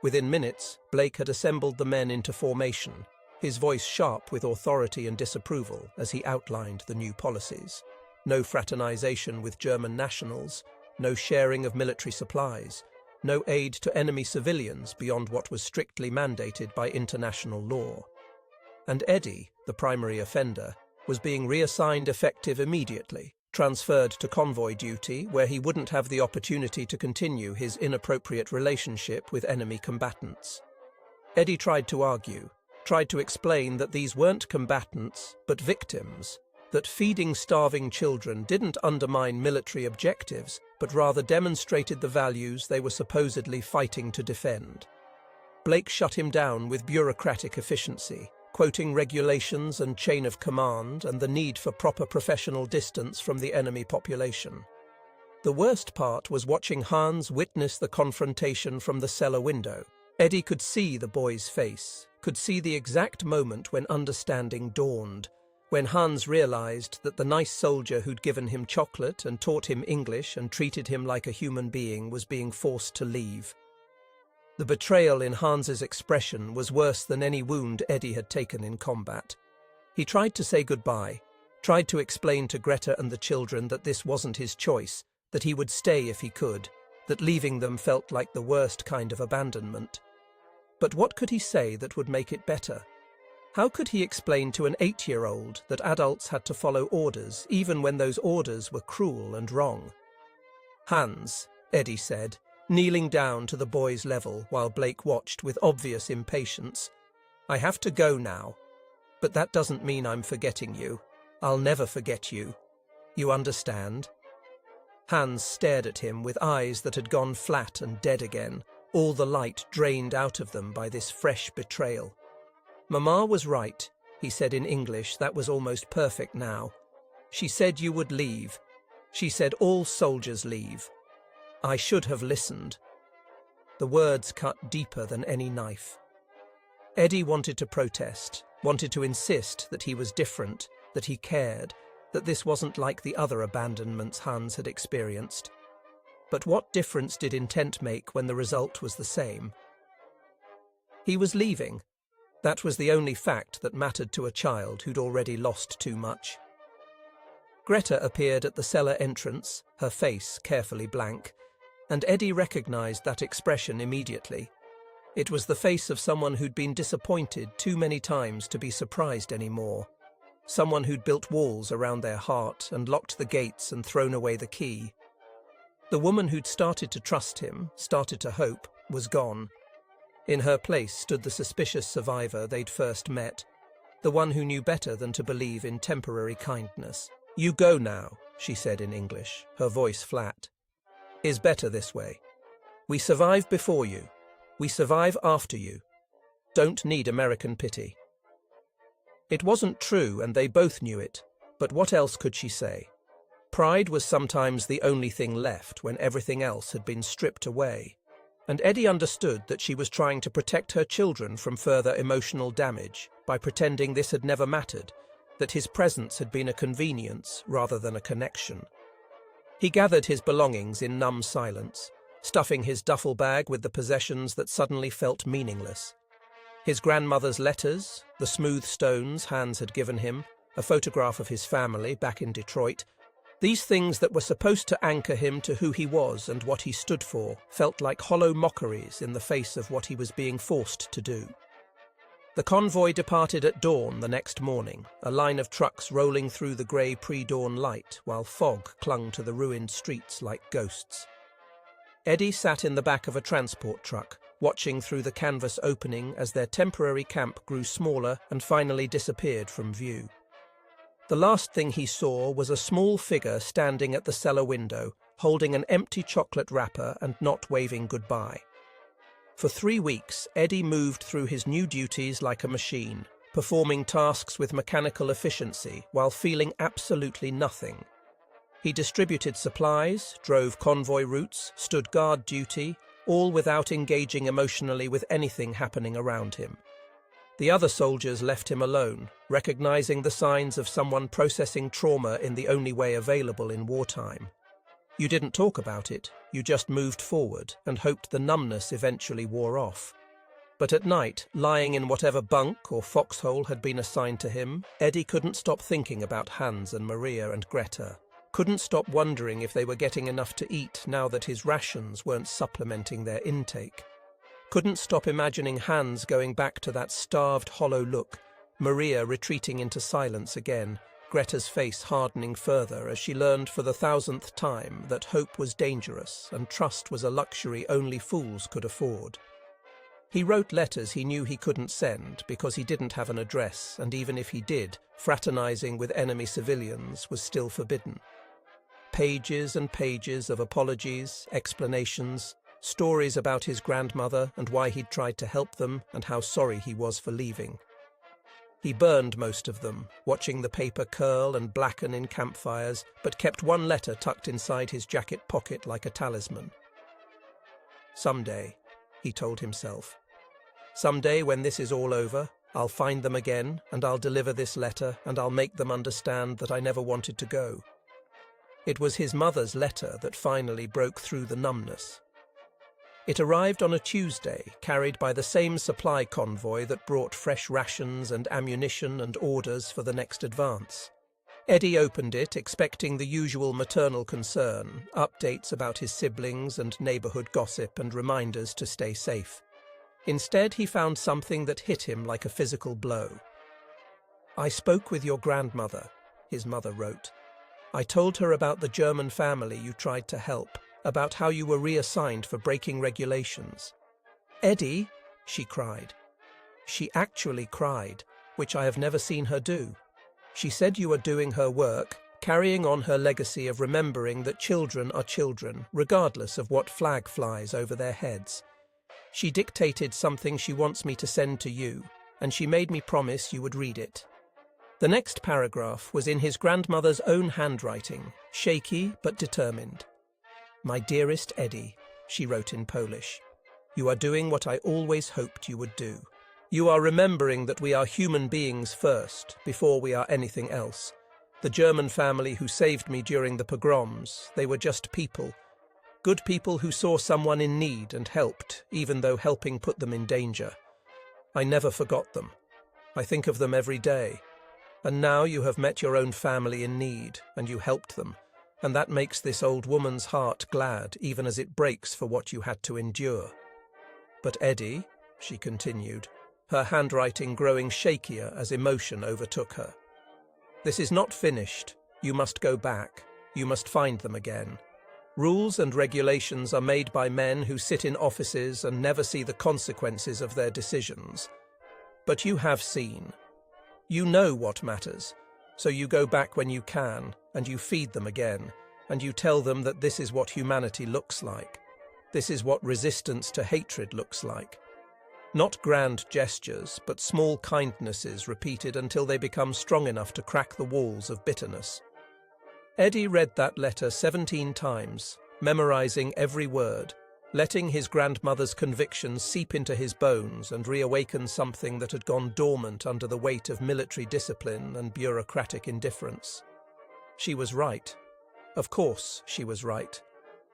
Within minutes, Blake had assembled the men into formation, his voice sharp with authority and disapproval as he outlined the new policies. No fraternization with German nationals, no sharing of military supplies, no aid to enemy civilians beyond what was strictly mandated by international law. And Eddie, the primary offender, was being reassigned effective immediately, transferred to convoy duty where he wouldn't have the opportunity to continue his inappropriate relationship with enemy combatants. Eddie tried to argue, tried to explain that these weren't combatants, but victims, that feeding starving children didn't undermine military objectives, but rather demonstrated the values they were supposedly fighting to defend. Blake shut him down with bureaucratic efficiency, quoting regulations and chain of command and the need for proper professional distance from the enemy population. The worst part was watching Hans witness the confrontation from the cellar window. Eddie could see the boy's face, could see the exact moment when understanding dawned, when Hans realized that the nice soldier who'd given him chocolate and taught him English and treated him like a human being was being forced to leave. The betrayal in Hans's expression was worse than any wound Eddie had taken in combat. He tried to say goodbye, tried to explain to Greta and the children that this wasn't his choice, that he would stay if he could, that leaving them felt like the worst kind of abandonment. But what could he say that would make it better? How could he explain to an 8-year-old that adults had to follow orders, even when those orders were cruel and wrong? "Hans," Eddie said, kneeling down to the boy's level while Blake watched with obvious impatience. "I have to go now, but that doesn't mean I'm forgetting you. I'll never forget you. You understand?" Hans stared at him with eyes that had gone flat and dead again, all the light drained out of them by this fresh betrayal. "Mama was right," he said in English that was almost perfect now. "She said you would leave. She said all soldiers leave. I should have listened." The words cut deeper than any knife. Eddie wanted to protest, wanted to insist that he was different, that he cared, that this wasn't like the other abandonments Hans had experienced. But what difference did intent make when the result was the same? He was leaving. That was the only fact that mattered to a child who'd already lost too much. Greta appeared at the cellar entrance, her face carefully blank, and Eddie recognized that expression immediately. It was the face of someone who'd been disappointed too many times to be surprised anymore. Someone who'd built walls around their heart and locked the gates and thrown away the key. The woman who'd started to trust him, started to hope, was gone. In her place stood the suspicious survivor they'd first met, the one who knew better than to believe in temporary kindness. "You go now," she said in English, her voice flat. "Is better this way. We survive before you. We survive after you. Don't need American pity." It wasn't true, and they both knew it, but what else could she say? Pride was sometimes the only thing left when everything else had been stripped away. And Eddie understood that she was trying to protect her children from further emotional damage by pretending this had never mattered, that his presence had been a convenience rather than a connection. He gathered his belongings in numb silence, stuffing his duffel bag with the possessions that suddenly felt meaningless. His grandmother's letters, the smooth stones Hans had given him, a photograph of his family back in Detroit. These things that were supposed to anchor him to who he was and what he stood for felt like hollow mockeries in the face of what he was being forced to do. The convoy departed at dawn the next morning, a line of trucks rolling through the grey pre-dawn light while fog clung to the ruined streets like ghosts. Eddie sat in the back of a transport truck, watching through the canvas opening as their temporary camp grew smaller and finally disappeared from view. The last thing he saw was a small figure standing at the cellar window, holding an empty chocolate wrapper and not waving goodbye. For 3 weeks, Eddie moved through his new duties like a machine, performing tasks with mechanical efficiency while feeling absolutely nothing. He distributed supplies, drove convoy routes, stood guard duty, all without engaging emotionally with anything happening around him. The other soldiers left him alone, recognizing the signs of someone processing trauma in the only way available in wartime. You didn't talk about it, you just moved forward and hoped the numbness eventually wore off. But at night, lying in whatever bunk or foxhole had been assigned to him, Eddie couldn't stop thinking about Hans and Maria and Greta. Couldn't stop wondering if they were getting enough to eat now that his rations weren't supplementing their intake. Couldn't stop imagining Hans going back to that starved, hollow look, Maria retreating into silence again, Greta's face hardening further as she learned for the 1000th time that hope was dangerous and trust was a luxury only fools could afford. He wrote letters he knew he couldn't send because he didn't have an address, and even if he did, fraternizing with enemy civilians was still forbidden. Pages and pages of apologies, explanations, stories about his grandmother and why he'd tried to help them and how sorry he was for leaving. He burned most of them, watching the paper curl and blacken in campfires, but kept one letter tucked inside his jacket pocket like a talisman. "Someday," he told himself. "Someday when this is all over, I'll find them again and I'll deliver this letter and I'll make them understand that I never wanted to go." It was his mother's letter that finally broke through the numbness. It arrived on a Tuesday, carried by the same supply convoy that brought fresh rations and ammunition and orders for the next advance. Eddie opened it, expecting the usual maternal concern, updates about his siblings and neighborhood gossip and reminders to stay safe. Instead, he found something that hit him like a physical blow. "I spoke with your grandmother," his mother wrote. "I told her about the German family you tried to help, about how you were reassigned for breaking regulations." "Eddie," she cried. She actually cried, which I have never seen her do. She said you are doing her work, carrying on her legacy of remembering that children are children, regardless of what flag flies over their heads. She dictated something she wants me to send to you, and she made me promise you would read it. The next paragraph was in his grandmother's own handwriting, shaky but determined. "My dearest Eddie," she wrote in Polish, "you are doing what I always hoped you would do. You are remembering that we are human beings first, before we are anything else. The German family who saved me during the pogroms, they were just people. Good people who saw someone in need and helped, even though helping put them in danger. I never forgot them. I think of them every day. And now you have met your own family in need, and you helped them, and that makes this old woman's heart glad, even as it breaks for what you had to endure. But Eddie," she continued, her handwriting growing shakier as emotion overtook her. "This is not finished. You must go back. You must find them again. Rules and regulations are made by men who sit in offices and never see the consequences of their decisions. But you have seen. You know what matters, so you go back when you can, and you feed them again, and you tell them that this is what humanity looks like. This is what resistance to hatred looks like. Not grand gestures, but small kindnesses repeated until they become strong enough to crack the walls of bitterness." Eddie read that letter 17 times, memorizing every word, letting his grandmother's convictions seep into his bones and reawaken something that had gone dormant under the weight of military discipline and bureaucratic indifference. She was right. Of course she was right.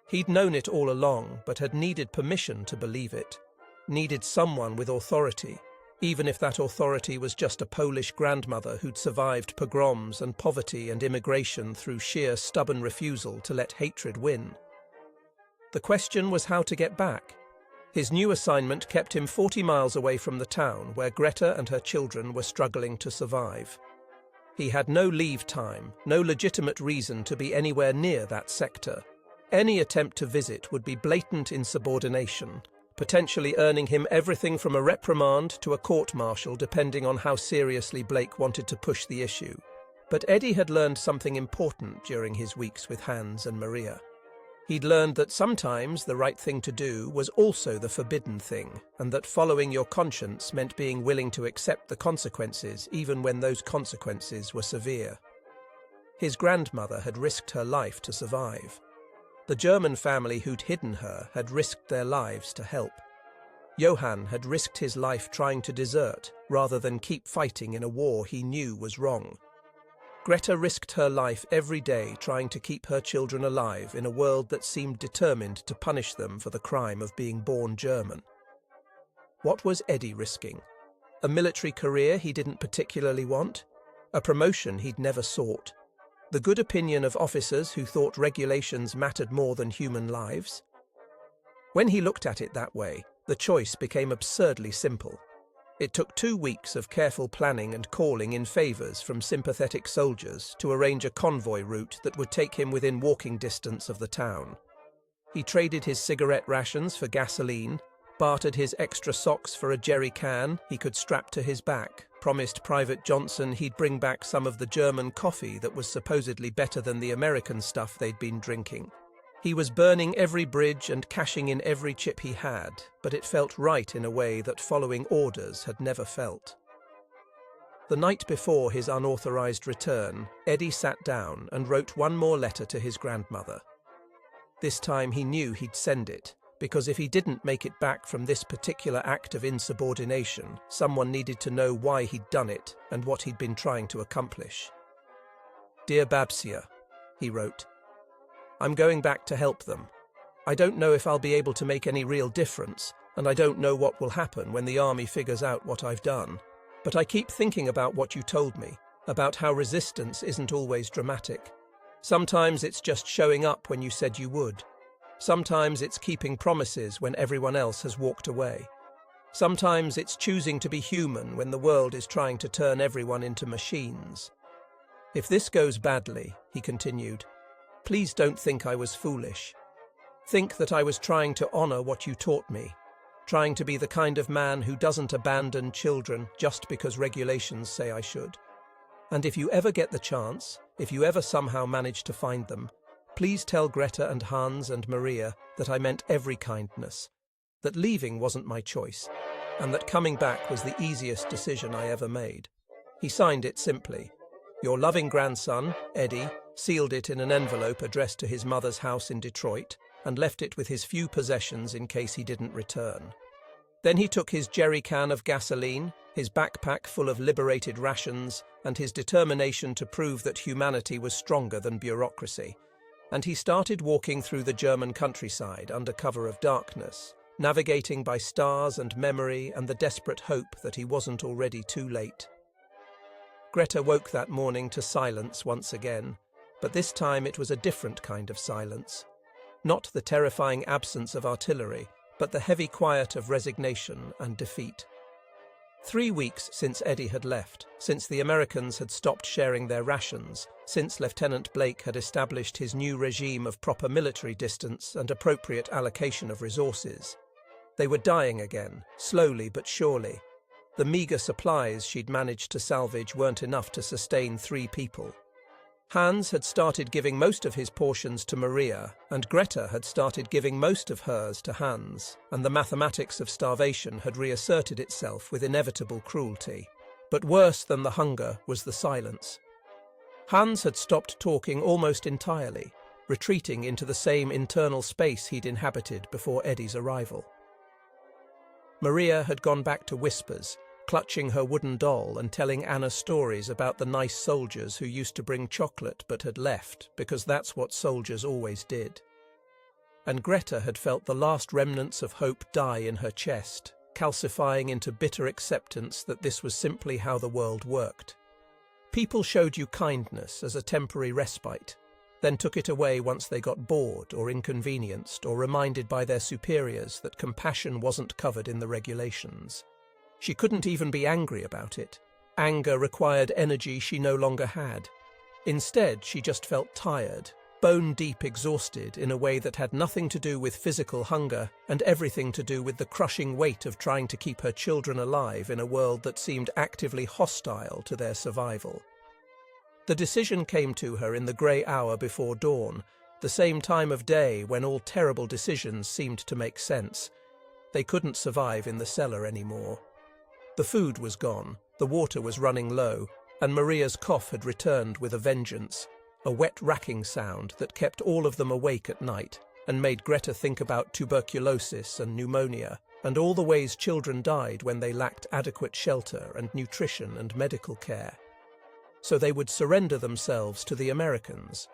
He'd known it all along, but had needed permission to believe it. Needed someone with authority, even if that authority was just a Polish grandmother who'd survived pogroms and poverty and immigration through sheer stubborn refusal to let hatred win. The question was how to get back. His new assignment kept him 40 miles away from the town where Greta and her children were struggling to survive. He had no leave time, no legitimate reason to be anywhere near that sector. Any attempt to visit would be blatant insubordination, potentially earning him everything from a reprimand to a court-martial depending on how seriously Blake wanted to push the issue. But Eddie had learned something important during his weeks with Hans and Maria. He'd learned that sometimes the right thing to do was also the forbidden thing, and that following your conscience meant being willing to accept the consequences even when those consequences were severe. His grandmother had risked her life to survive. The German family who'd hidden her had risked their lives to help. Johann had risked his life trying to desert rather than keep fighting in a war he knew was wrong. Greta risked her life every day trying to keep her children alive in a world that seemed determined to punish them for the crime of being born German. What was Eddie risking? A military career he didn't particularly want? A promotion he'd never sought? The good opinion of officers who thought regulations mattered more than human lives? When he looked at it that way, the choice became absurdly simple. It took 2 weeks of careful planning and calling in favours from sympathetic soldiers to arrange a convoy route that would take him within walking distance of the town. He traded his cigarette rations for gasoline, bartered his extra socks for a jerry can he could strap to his back, promised Private Johnson he'd bring back some of the German coffee that was supposedly better than the American stuff they'd been drinking. He was burning every bridge and cashing in every chip he had, but it felt right in a way that following orders had never felt. The night before his unauthorized return, Eddie sat down and wrote one more letter to his grandmother. This time he knew he'd send it, because if he didn't make it back from this particular act of insubordination, someone needed to know why he'd done it and what he'd been trying to accomplish. "Dear Babsia," he wrote, "I'm going back to help them. I don't know if I'll be able to make any real difference, and I don't know what will happen when the army figures out what I've done. But I keep thinking about what you told me, about how resistance isn't always dramatic. Sometimes it's just showing up when you said you would. Sometimes it's keeping promises when everyone else has walked away. Sometimes it's choosing to be human when the world is trying to turn everyone into machines. If this goes badly, he continued, please don't think I was foolish. Think that I was trying to honor what you taught me, trying to be the kind of man who doesn't abandon children just because regulations say I should. And if you ever get the chance, if you ever somehow manage to find them, please tell Greta and Hans and Maria that I meant every kindness, that leaving wasn't my choice, and that coming back was the easiest decision I ever made. He signed it simply. Your loving grandson, Eddie, sealed it in an envelope addressed to his mother's house in Detroit, and left it with his few possessions in case he didn't return. Then he took his jerry can of gasoline, his backpack full of liberated rations, and his determination to prove that humanity was stronger than bureaucracy, and he started walking through the German countryside under cover of darkness, navigating by stars and memory and the desperate hope that he wasn't already too late. Greta woke that morning to silence once again, but this time it was a different kind of silence. Not the terrifying absence of artillery, but the heavy quiet of resignation and defeat. 3 weeks since Eddie had left, since the Americans had stopped sharing their rations, since Lieutenant Blake had established his new regime of proper military distance and appropriate allocation of resources. They were dying again, slowly but surely. The meagre supplies she'd managed to salvage weren't enough to sustain 3 people. Hans had started giving most of his portions to Maria, and Greta had started giving most of hers to Hans, and the mathematics of starvation had reasserted itself with inevitable cruelty. But worse than the hunger was the silence. Hans had stopped talking almost entirely, retreating into the same internal space he'd inhabited before Eddie's arrival. Maria had gone back to whispers, clutching her wooden doll and telling Anna stories about the nice soldiers who used to bring chocolate but had left, because that's what soldiers always did. And Greta had felt the last remnants of hope die in her chest, calcifying into bitter acceptance that this was simply how the world worked. People showed you kindness as a temporary respite, then took it away once they got bored or inconvenienced or reminded by their superiors that compassion wasn't covered in the regulations. She couldn't even be angry about it. Anger required energy she no longer had. Instead, she just felt tired, bone-deep exhausted in a way that had nothing to do with physical hunger and everything to do with the crushing weight of trying to keep her children alive in a world that seemed actively hostile to their survival. The decision came to her in the grey hour before dawn, the same time of day when all terrible decisions seemed to make sense. They couldn't survive in the cellar anymore. The food was gone, the water was running low, and Maria's cough had returned with a vengeance, a wet racking sound that kept all of them awake at night and made Greta think about tuberculosis and pneumonia and all the ways children died when they lacked adequate shelter and nutrition and medical care. So they would surrender themselves to the Americans,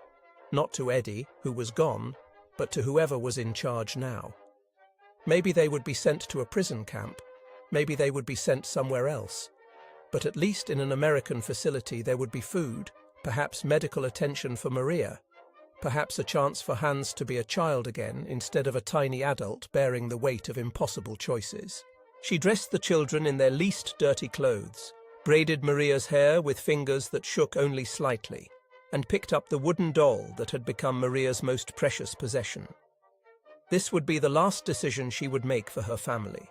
not to Eddie, who was gone, but to whoever was in charge now. Maybe they would be sent to a prison camp. Maybe they would be sent somewhere else. But at least in an American facility there would be food, perhaps medical attention for Maria, perhaps a chance for Hans to be a child again instead of a tiny adult bearing the weight of impossible choices. She dressed the children in their least dirty clothes, braided Maria's hair with fingers that shook only slightly, and picked up the wooden doll that had become Maria's most precious possession. This would be the last decision she would make for her family.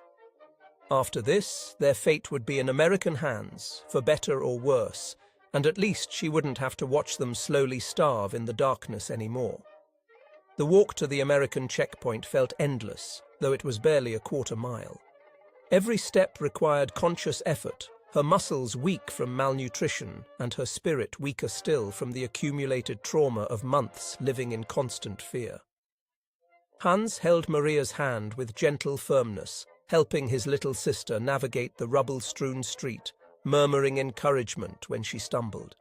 After this, their fate would be in American hands, for better or worse, and at least she wouldn't have to watch them slowly starve in the darkness anymore. The walk to the American checkpoint felt endless, though it was barely a quarter mile. Every step required conscious effort, her muscles weak from malnutrition and her spirit weaker still from the accumulated trauma of months living in constant fear. Hans held Maria's hand with gentle firmness, helping his little sister navigate the rubble-strewn street, murmuring encouragement when she stumbled.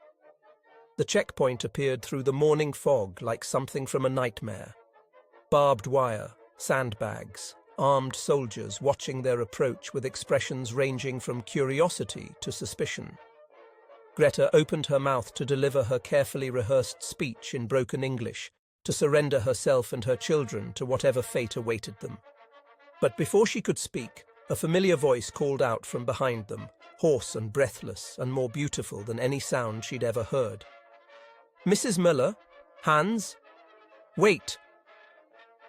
The checkpoint appeared through the morning fog like something from a nightmare. Barbed wire, sandbags, armed soldiers watching their approach with expressions ranging from curiosity to suspicion. Greta opened her mouth to deliver her carefully rehearsed speech in broken English, to surrender herself and her children to whatever fate awaited them. But before she could speak, a familiar voice called out from behind them, hoarse and breathless and more beautiful than any sound she'd ever heard. "Mrs. Müller? Hans? Wait!"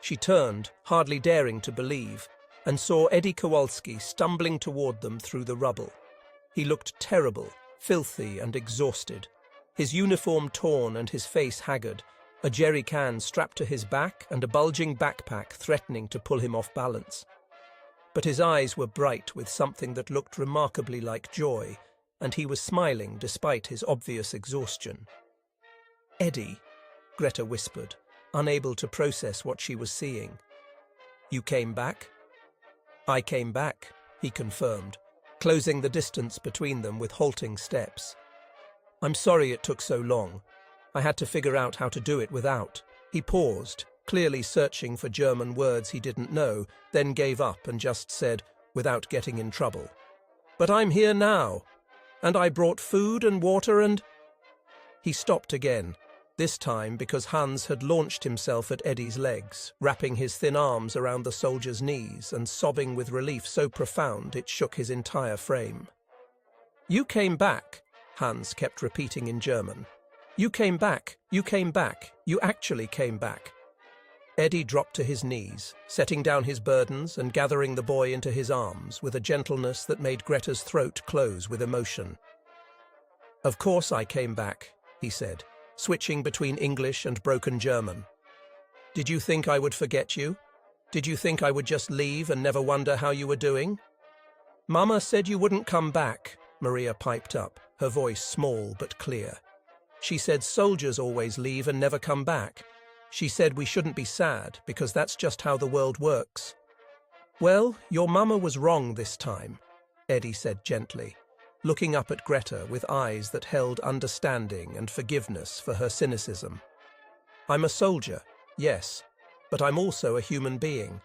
She turned, hardly daring to believe, and saw Eddie Kowalski stumbling toward them through the rubble. He looked terrible, filthy and exhausted, his uniform torn and his face haggard, a jerry can strapped to his back and a bulging backpack threatening to pull him off balance. But his eyes were bright with something that looked remarkably like joy, and he was smiling despite his obvious exhaustion. "Eddie," Greta whispered, unable to process what she was seeing. "You came back?" "I came back," he confirmed, closing the distance between them with halting steps. "I'm sorry it took so long. I had to figure out how to do it without." He paused, clearly searching for German words he didn't know, then gave up and just said, without getting in trouble, "But I'm here now, and I brought food and water and—" He stopped again, this time because Hans had launched himself at Eddie's legs, wrapping his thin arms around the soldier's knees and sobbing with relief so profound it shook his entire frame. "You came back," Hans kept repeating in German. "You came back, you came back, you actually came back." Eddie dropped to his knees, setting down his burdens and gathering the boy into his arms with a gentleness that made Greta's throat close with emotion. "Of course I came back," he said, switching between English and broken German. "Did you think I would forget you? Did you think I would just leave and never wonder how you were doing?" "Mama said you wouldn't come back," Maria piped up, her voice small but clear. "She said soldiers always leave and never come back. She said we shouldn't be sad because that's just how the world works." "Well, your mama was wrong this time," Eddie said gently, looking up at Greta with eyes that held understanding and forgiveness for her cynicism. "I'm a soldier, yes, but I'm also a human being.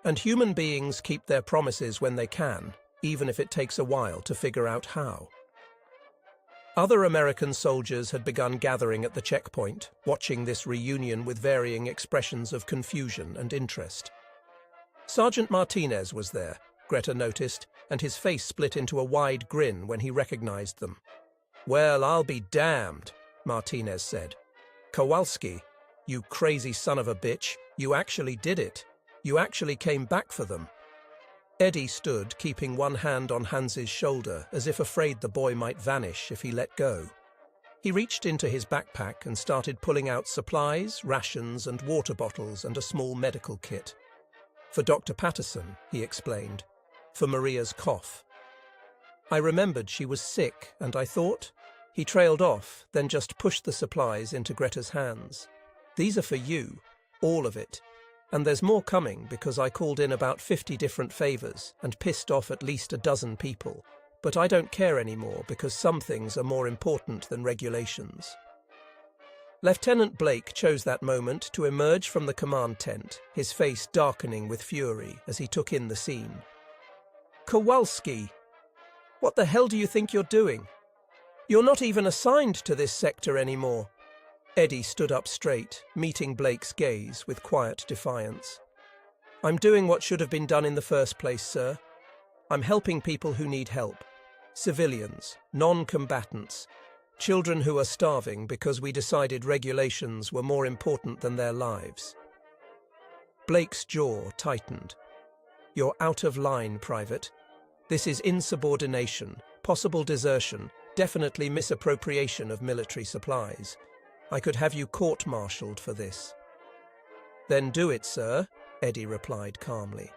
And human beings keep their promises when they can, even if it takes a while to figure out how." Other American soldiers had begun gathering at the checkpoint, watching this reunion with varying expressions of confusion and interest. Sergeant Martinez was there, Greta noticed, and his face split into a wide grin when he recognized them. "Well, I'll be damned," Martinez said. "Kowalski, you crazy son of a bitch, you actually did it. You actually came back for them." Eddie stood, keeping one hand on Hans's shoulder, as if afraid the boy might vanish if he let go. He reached into his backpack and started pulling out supplies, rations and water bottles and a small medical kit. "For Dr. Patterson," he explained. "For Maria's cough." I remembered she was sick, and I thought... He trailed off, then just pushed the supplies into Greta's hands. "These are for you, all of it. And there's more coming because I called in about 50 different favors and pissed off at least a dozen people. But I don't care anymore because some things are more important than regulations." Lieutenant Blake chose that moment to emerge from the command tent, his face darkening with fury as he took in the scene. "Kowalski! What the hell do you think you're doing? You're not even assigned to this sector anymore." Eddie stood up straight, meeting Blake's gaze with quiet defiance. "I'm doing what should have been done in the first place, sir. I'm helping people who need help. Civilians, non-combatants, children who are starving because we decided regulations were more important than their lives." Blake's jaw tightened. "You're out of line, Private. This is insubordination, possible desertion, definitely misappropriation of military supplies. I could have you court-martialed for this." "Then do it, sir," Eddie replied calmly.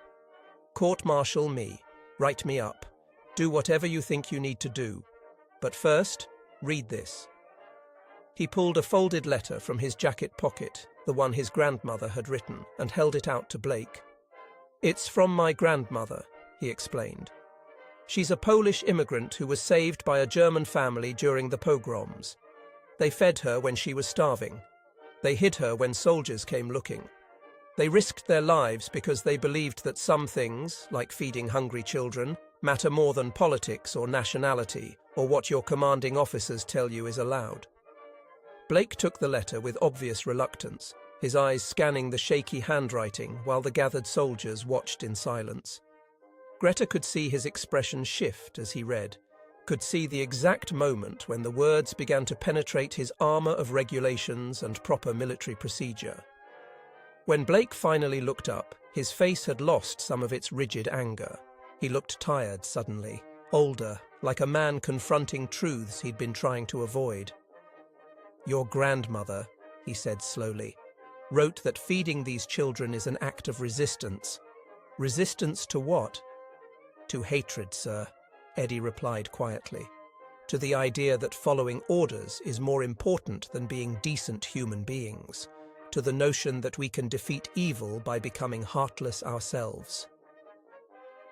"Court-martial me. Write me up. Do whatever you think you need to do. But first, read this." He pulled a folded letter from his jacket pocket, the one his grandmother had written, and held it out to Blake. "It's from my grandmother," he explained. "She's a Polish immigrant who was saved by a German family during the pogroms. They fed her when she was starving. They hid her when soldiers came looking. They risked their lives because they believed that some things, like feeding hungry children, matter more than politics or nationality or what your commanding officers tell you is allowed. Blake took the letter with obvious reluctance, his eyes scanning the shaky handwriting while the gathered soldiers watched in silence. Greta could see his expression shift as he read, could see the exact moment when the words began to penetrate his armor of regulations and proper military procedure. When Blake finally looked up, his face had lost some of its rigid anger. He looked tired suddenly, older, like a man confronting truths he'd been trying to avoid. "Your grandmother," he said slowly, "wrote that feeding these children is an act of resistance." "Resistance to what?" "To hatred, sir," Eddie replied quietly. "To the idea that following orders is more important than being decent human beings. To the notion that we can defeat evil by becoming heartless ourselves."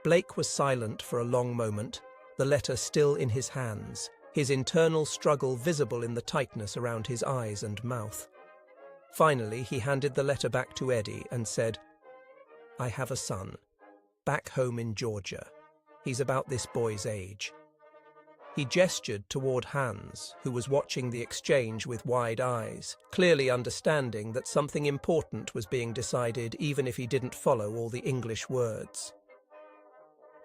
Blake was silent for a long moment, the letter still in his hands, his internal struggle visible in the tightness around his eyes and mouth. Finally, he handed the letter back to Eddie and said, "I have a son, back home in Georgia. He's about this boy's age." He gestured toward Hans, who was watching the exchange with wide eyes, clearly understanding that something important was being decided even if he didn't follow all the English words.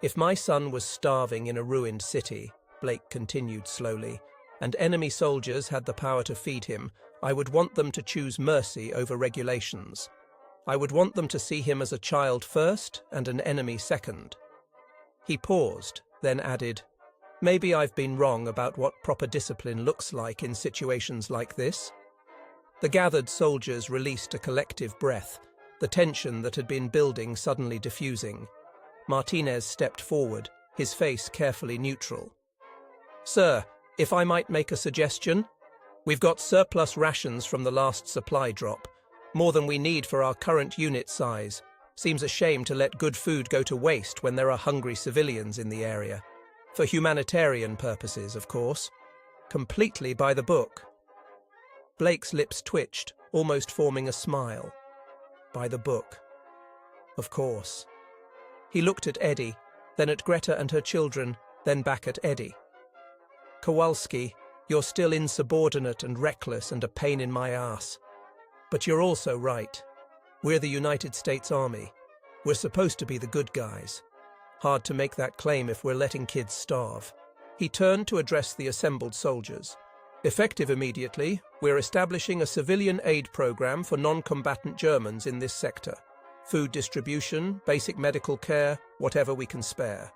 "If my son was starving in a ruined city," Blake continued slowly, "and enemy soldiers had the power to feed him, I would want them to choose mercy over regulations. I would want them to see him as a child first and an enemy second." He paused, then added, "Maybe I've been wrong about what proper discipline looks like in situations like this." The gathered soldiers released a collective breath, the tension that had been building suddenly diffusing. Martinez stepped forward, his face carefully neutral. "Sir, if I might make a suggestion? We've got surplus rations from the last supply drop, more than we need for our current unit size. Seems a shame to let good food go to waste when there are hungry civilians in the area. For humanitarian purposes, of course. Completely by the book." Blake's lips twitched, almost forming a smile. By the book. Of course. He looked at Eddie, then at Greta and her children, then back at Eddie. "Kowalski, you're still insubordinate and reckless and a pain in my ass. But you're also right. We're the United States Army. We're supposed to be the good guys. Hard to make that claim if we're letting kids starve." He turned to address the assembled soldiers. "Effective immediately, we're establishing a civilian aid program for non-combatant Germans in this sector. Food distribution, basic medical care, whatever we can spare.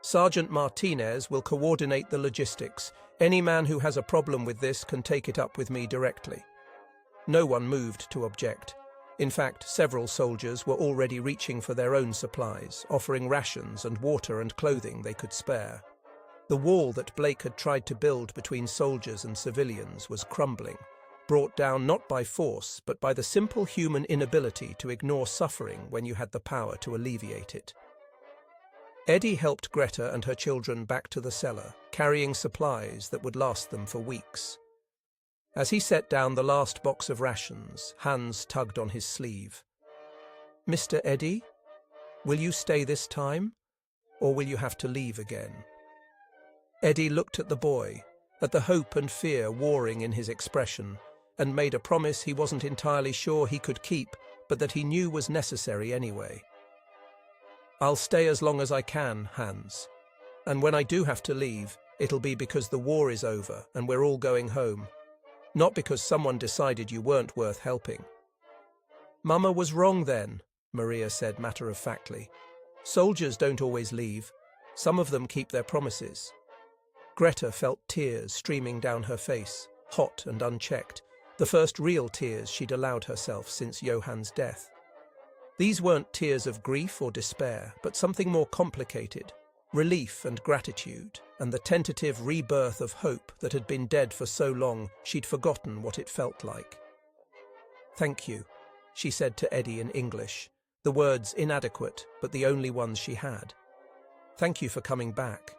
Sergeant Martinez will coordinate the logistics. Any man who has a problem with this can take it up with me directly." No one moved to object. In fact, several soldiers were already reaching for their own supplies, offering rations and water and clothing they could spare. The wall that Blake had tried to build between soldiers and civilians was crumbling, brought down not by force, but by the simple human inability to ignore suffering when you had the power to alleviate it. Eddie helped Greta and her children back to the cellar, carrying supplies that would last them for weeks. As he set down the last box of rations, Hans tugged on his sleeve. "Mr. Eddie, will you stay this time, or will you have to leave again?" Eddie looked at the boy, at the hope and fear warring in his expression, and made a promise he wasn't entirely sure he could keep, but that he knew was necessary anyway. "I'll stay as long as I can, Hans. And when I do have to leave, it'll be because the war is over and we're all going home. Not because someone decided you weren't worth helping." "Mama was wrong then," Maria said matter-of-factly. "Soldiers don't always leave. Some of them keep their promises." Greta felt tears streaming down her face, hot and unchecked, the first real tears she'd allowed herself since Johann's death. These weren't tears of grief or despair, but something more complicated, relief and gratitude, and the tentative rebirth of hope that had been dead for so long she'd forgotten what it felt like. "Thank you," she said to Eddie in English, the words inadequate but the only ones she had. "Thank you for coming back,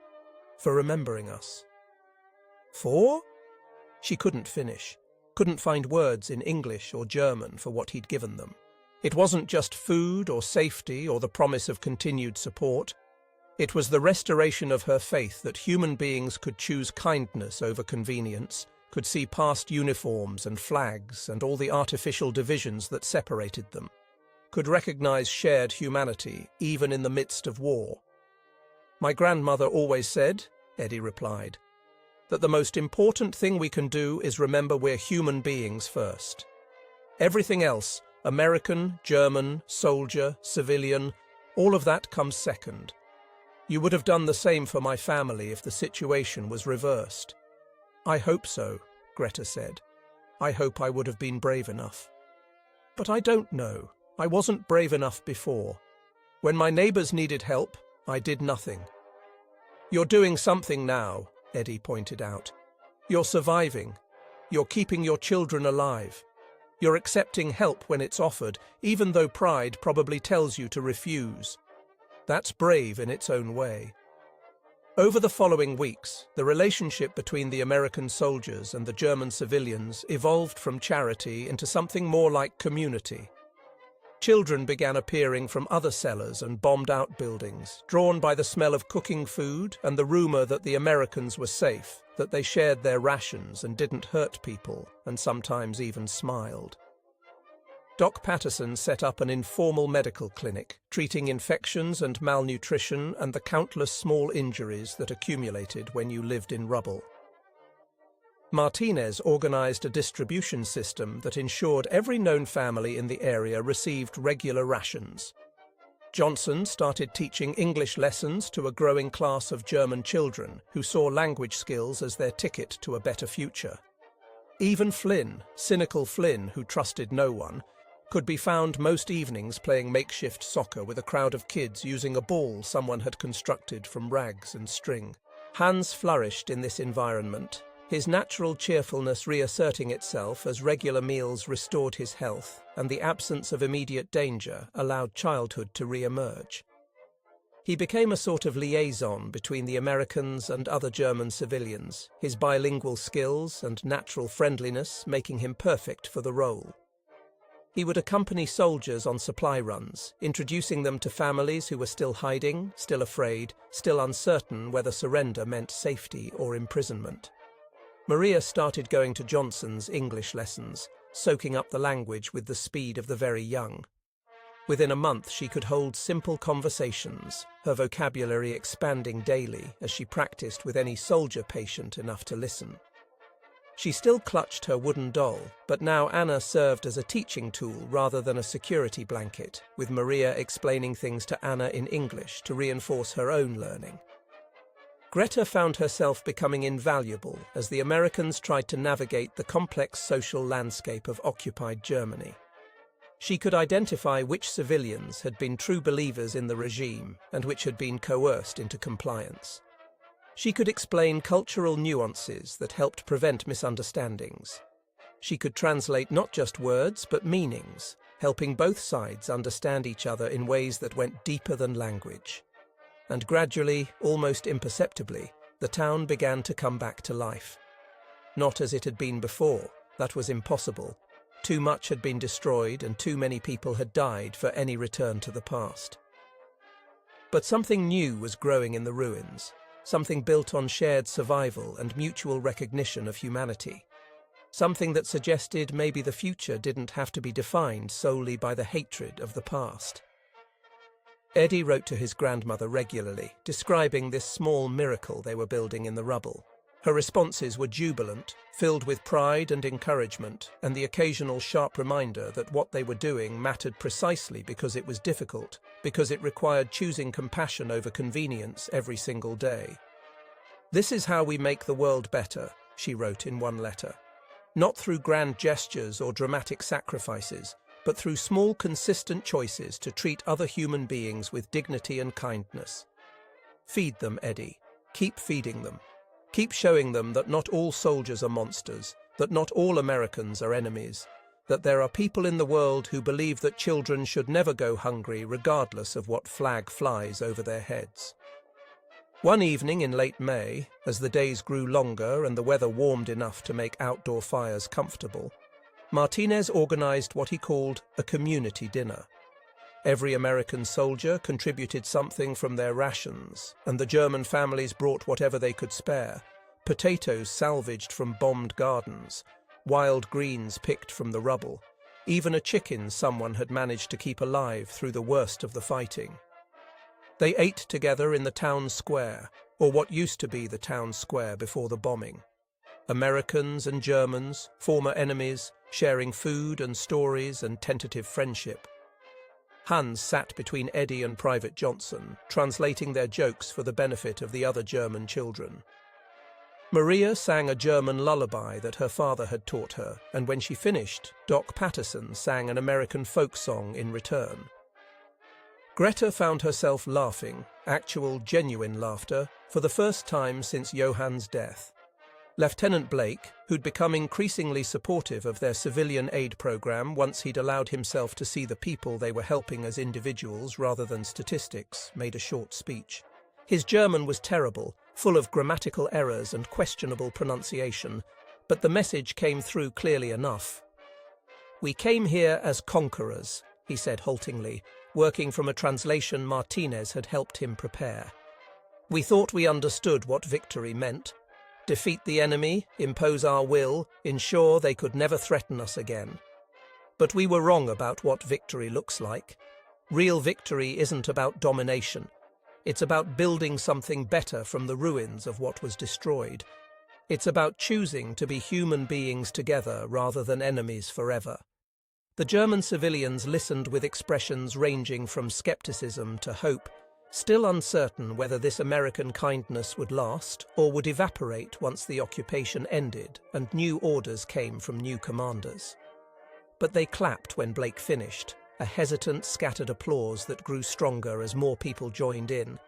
for remembering us." "For?" She couldn't finish, couldn't find words in English or German for what he'd given them. It wasn't just food or safety or the promise of continued support. It was the restoration of her faith that human beings could choose kindness over convenience, could see past uniforms and flags and all the artificial divisions that separated them, could recognize shared humanity even in the midst of war. "My grandmother always said," Eddie replied, "that the most important thing we can do is remember we're human beings first. Everything else, American, German, soldier, civilian, all of that comes second. You would have done the same for my family if the situation was reversed." "I hope so," Greta said. "I hope I would have been brave enough. But I don't know. I wasn't brave enough before. When my neighbors needed help, I did nothing." "You're doing something now," Eddie pointed out. "You're surviving. You're keeping your children alive. You're accepting help when it's offered, even though pride probably tells you to refuse. That's brave in its own way." Over the following weeks, the relationship between the American soldiers and the German civilians evolved from charity into something more like community. Children began appearing from other cellars and bombed-out buildings, drawn by the smell of cooking food and the rumor that the Americans were safe, that they shared their rations and didn't hurt people, and sometimes even smiled. Doc Patterson set up an informal medical clinic, treating infections and malnutrition and the countless small injuries that accumulated when you lived in rubble. Martinez organized a distribution system that ensured every known family in the area received regular rations. Johnson started teaching English lessons to a growing class of German children who saw language skills as their ticket to a better future. Even Flynn, cynical Flynn who trusted no one, could be found most evenings playing makeshift soccer with a crowd of kids using a ball someone had constructed from rags and string. Hans flourished in this environment, his natural cheerfulness reasserting itself as regular meals restored his health and the absence of immediate danger allowed childhood to re-emerge. He became a sort of liaison between the Americans and other German civilians, his bilingual skills and natural friendliness making him perfect for the role. He would accompany soldiers on supply runs, introducing them to families who were still hiding, still afraid, still uncertain whether surrender meant safety or imprisonment. Maria started going to Johnson's English lessons, soaking up the language with the speed of the very young. Within a month, she could hold simple conversations, her vocabulary expanding daily as she practiced with any soldier patient enough to listen. She still clutched her wooden doll, but now Anna served as a teaching tool rather than a security blanket, with Maria explaining things to Anna in English to reinforce her own learning. Greta found herself becoming invaluable as the Americans tried to navigate the complex social landscape of occupied Germany. She could identify which civilians had been true believers in the regime and which had been coerced into compliance. She could explain cultural nuances that helped prevent misunderstandings. She could translate not just words but meanings, helping both sides understand each other in ways that went deeper than language. And gradually, almost imperceptibly, the town began to come back to life. Not as it had been before, that was impossible. Too much had been destroyed and too many people had died for any return to the past. But something new was growing in the ruins. Something built on shared survival and mutual recognition of humanity. Something that suggested maybe the future didn't have to be defined solely by the hatred of the past. Eddie wrote to his grandmother regularly, describing this small miracle they were building in the rubble. Her responses were jubilant, filled with pride and encouragement, and the occasional sharp reminder that what they were doing mattered precisely because it was difficult, because it required choosing compassion over convenience every single day. "This is how we make the world better," she wrote in one letter. "Not through grand gestures or dramatic sacrifices, but through small, consistent choices to treat other human beings with dignity and kindness. Feed them, Eddie. Keep feeding them. Keep showing them that not all soldiers are monsters, that not all Americans are enemies, that there are people in the world who believe that children should never go hungry regardless of what flag flies over their heads." One evening in late May, as the days grew longer and the weather warmed enough to make outdoor fires comfortable, Martinez organized what he called a community dinner. Every American soldier contributed something from their rations, and the German families brought whatever they could spare: potatoes salvaged from bombed gardens, wild greens picked from the rubble, even a chicken someone had managed to keep alive through the worst of the fighting. They ate together in the town square, or what used to be the town square before the bombing. Americans and Germans, former enemies, sharing food and stories and tentative friendship. Hans sat between Eddie and Private Johnson, translating their jokes for the benefit of the other German children. Maria sang a German lullaby that her father had taught her, and when she finished, Doc Patterson sang an American folk song in return. Greta found herself laughing, actual, genuine laughter, for the first time since Johann's death. Lieutenant Blake, who'd become increasingly supportive of their civilian aid program once he'd allowed himself to see the people they were helping as individuals rather than statistics, made a short speech. His German was terrible, full of grammatical errors and questionable pronunciation, but the message came through clearly enough. "We came here as conquerors," he said haltingly, working from a translation Martinez had helped him prepare. "We thought we understood what victory meant. Defeat the enemy, impose our will, ensure they could never threaten us again. But we were wrong about what victory looks like. Real victory isn't about domination. It's about building something better from the ruins of what was destroyed. It's about choosing to be human beings together rather than enemies forever." The German civilians listened with expressions ranging from skepticism to hope, still uncertain whether this American kindness would last or would evaporate once the occupation ended and new orders came from new commanders. But they clapped when Blake finished, a hesitant, scattered applause that grew stronger as more people joined in.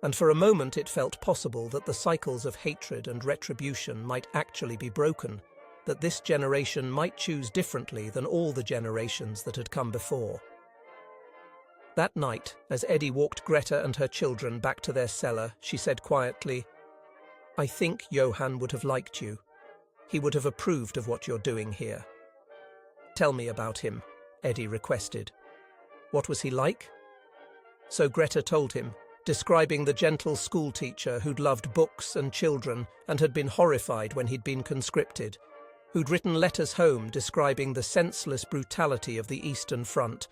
And for a moment it felt possible that the cycles of hatred and retribution might actually be broken, that this generation might choose differently than all the generations that had come before. That night, as Eddie walked Greta and her children back to their cellar, she said quietly, "I think Johann would have liked you. He would have approved of what you're doing here." "Tell me about him," Eddie requested. "What was he like?" So Greta told him, describing the gentle schoolteacher who'd loved books and children and had been horrified when he'd been conscripted, who'd written letters home describing the senseless brutality of the Eastern Front,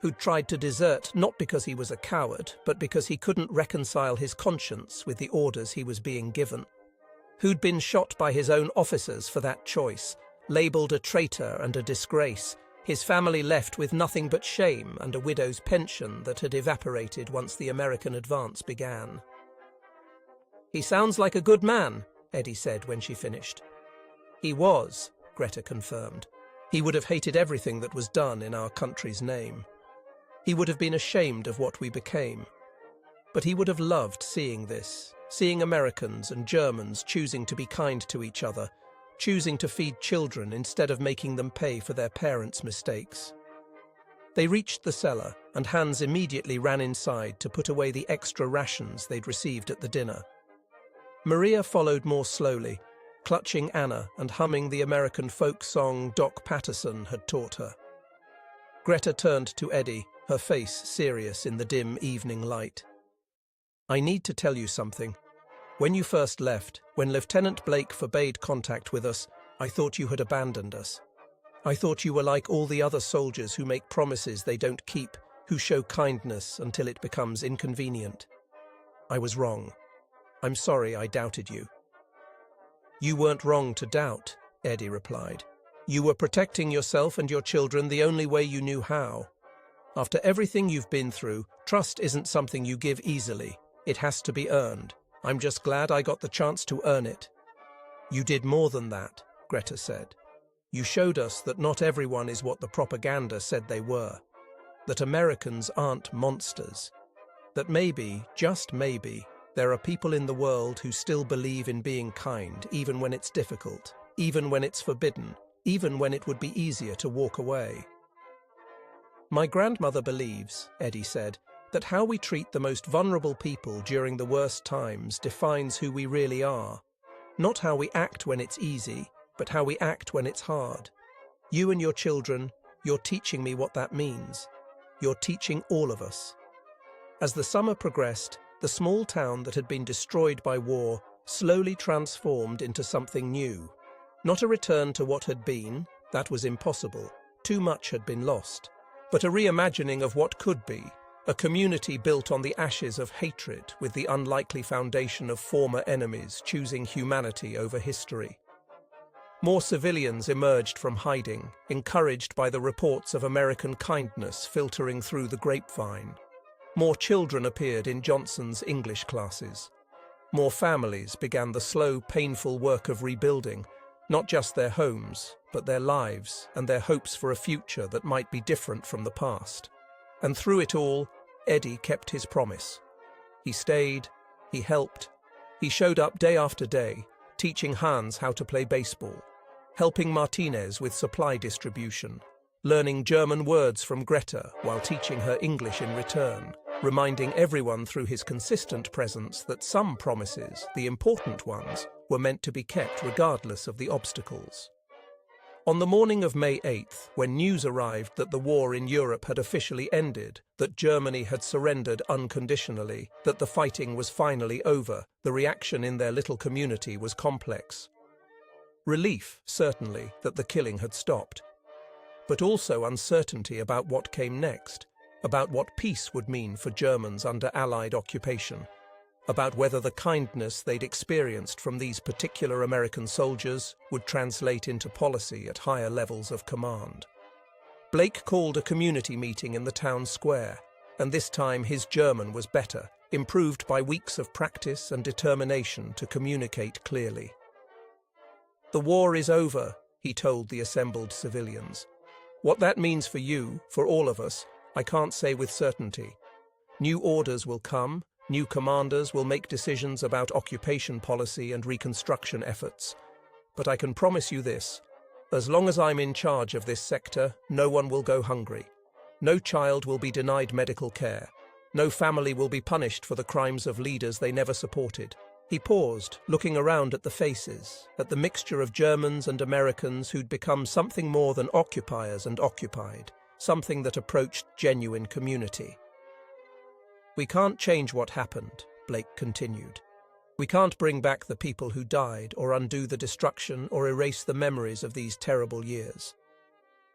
who'd tried to desert not because he was a coward, but because he couldn't reconcile his conscience with the orders he was being given, who'd been shot by his own officers for that choice, labelled a traitor and a disgrace, his family left with nothing but shame and a widow's pension that had evaporated once the American advance began. "He sounds like a good man," Eddie said when she finished. "He was," Greta confirmed. "He would have hated everything that was done in our country's name. He would have been ashamed of what we became. But he would have loved seeing this, seeing Americans and Germans choosing to be kind to each other, choosing to feed children instead of making them pay for their parents' mistakes." They reached the cellar, and Hans immediately ran inside to put away the extra rations they'd received at the dinner. Maria followed more slowly, clutching Anna and humming the American folk song Doc Patterson had taught her. Greta turned to Eddie, her face serious in the dim evening light. "I need to tell you something. When you first left, when Lieutenant Blake forbade contact with us, I thought you had abandoned us. I thought you were like all the other soldiers who make promises they don't keep, who show kindness until it becomes inconvenient. I was wrong. I'm sorry I doubted you." "You weren't wrong to doubt," Eddie replied. "You were protecting yourself and your children the only way you knew how. After everything you've been through, trust isn't something you give easily. It has to be earned. I'm just glad I got the chance to earn it." "You did more than that," Greta said. "You showed us that not everyone is what the propaganda said they were. That Americans aren't monsters. That maybe, just maybe, there are people in the world who still believe in being kind, even when it's difficult, even when it's forbidden, even when it would be easier to walk away." "My grandmother believes," Eddie said, "that how we treat the most vulnerable people during the worst times defines who we really are. Not how we act when it's easy, but how we act when it's hard. You and your children, you're teaching me what that means. You're teaching all of us." As the summer progressed, the small town that had been destroyed by war slowly transformed into something new. Not a return to what had been, that was impossible, too much had been lost, but a reimagining of what could be, a community built on the ashes of hatred with the unlikely foundation of former enemies choosing humanity over history. More civilians emerged from hiding, encouraged by the reports of American kindness filtering through the grapevine. More children appeared in Johnson's English classes. More families began the slow, painful work of rebuilding, not just their homes, but their lives and their hopes for a future that might be different from the past. And through it all, Eddie kept his promise. He stayed, he helped, he showed up day after day, teaching Hans how to play baseball, helping Martinez with supply distribution, learning German words from Greta while teaching her English in return, reminding everyone through his consistent presence that some promises, the important ones, were meant to be kept regardless of the obstacles. On the morning of May 8th, when news arrived that the war in Europe had officially ended, that Germany had surrendered unconditionally, that the fighting was finally over, the reaction in their little community was complex. Relief, certainly, that the killing had stopped, but also uncertainty about what came next, about what peace would mean for Germans under Allied occupation, about whether the kindness they'd experienced from these particular American soldiers would translate into policy at higher levels of command. Blake called a community meeting in the town square, and this time his German was better, improved by weeks of practice and determination to communicate clearly. "The war is over," he told the assembled civilians. "What that means for you, for all of us, I can't say with certainty. New orders will come, new commanders will make decisions about occupation policy and reconstruction efforts. But I can promise you this, as long as I'm in charge of this sector, no one will go hungry. No child will be denied medical care. No family will be punished for the crimes of leaders they never supported." He paused, looking around at the faces, at the mixture of Germans and Americans who'd become something more than occupiers and occupied, something that approached genuine community. "We can't change what happened," Blake continued. "We can't bring back the people who died or undo the destruction or erase the memories of these terrible years.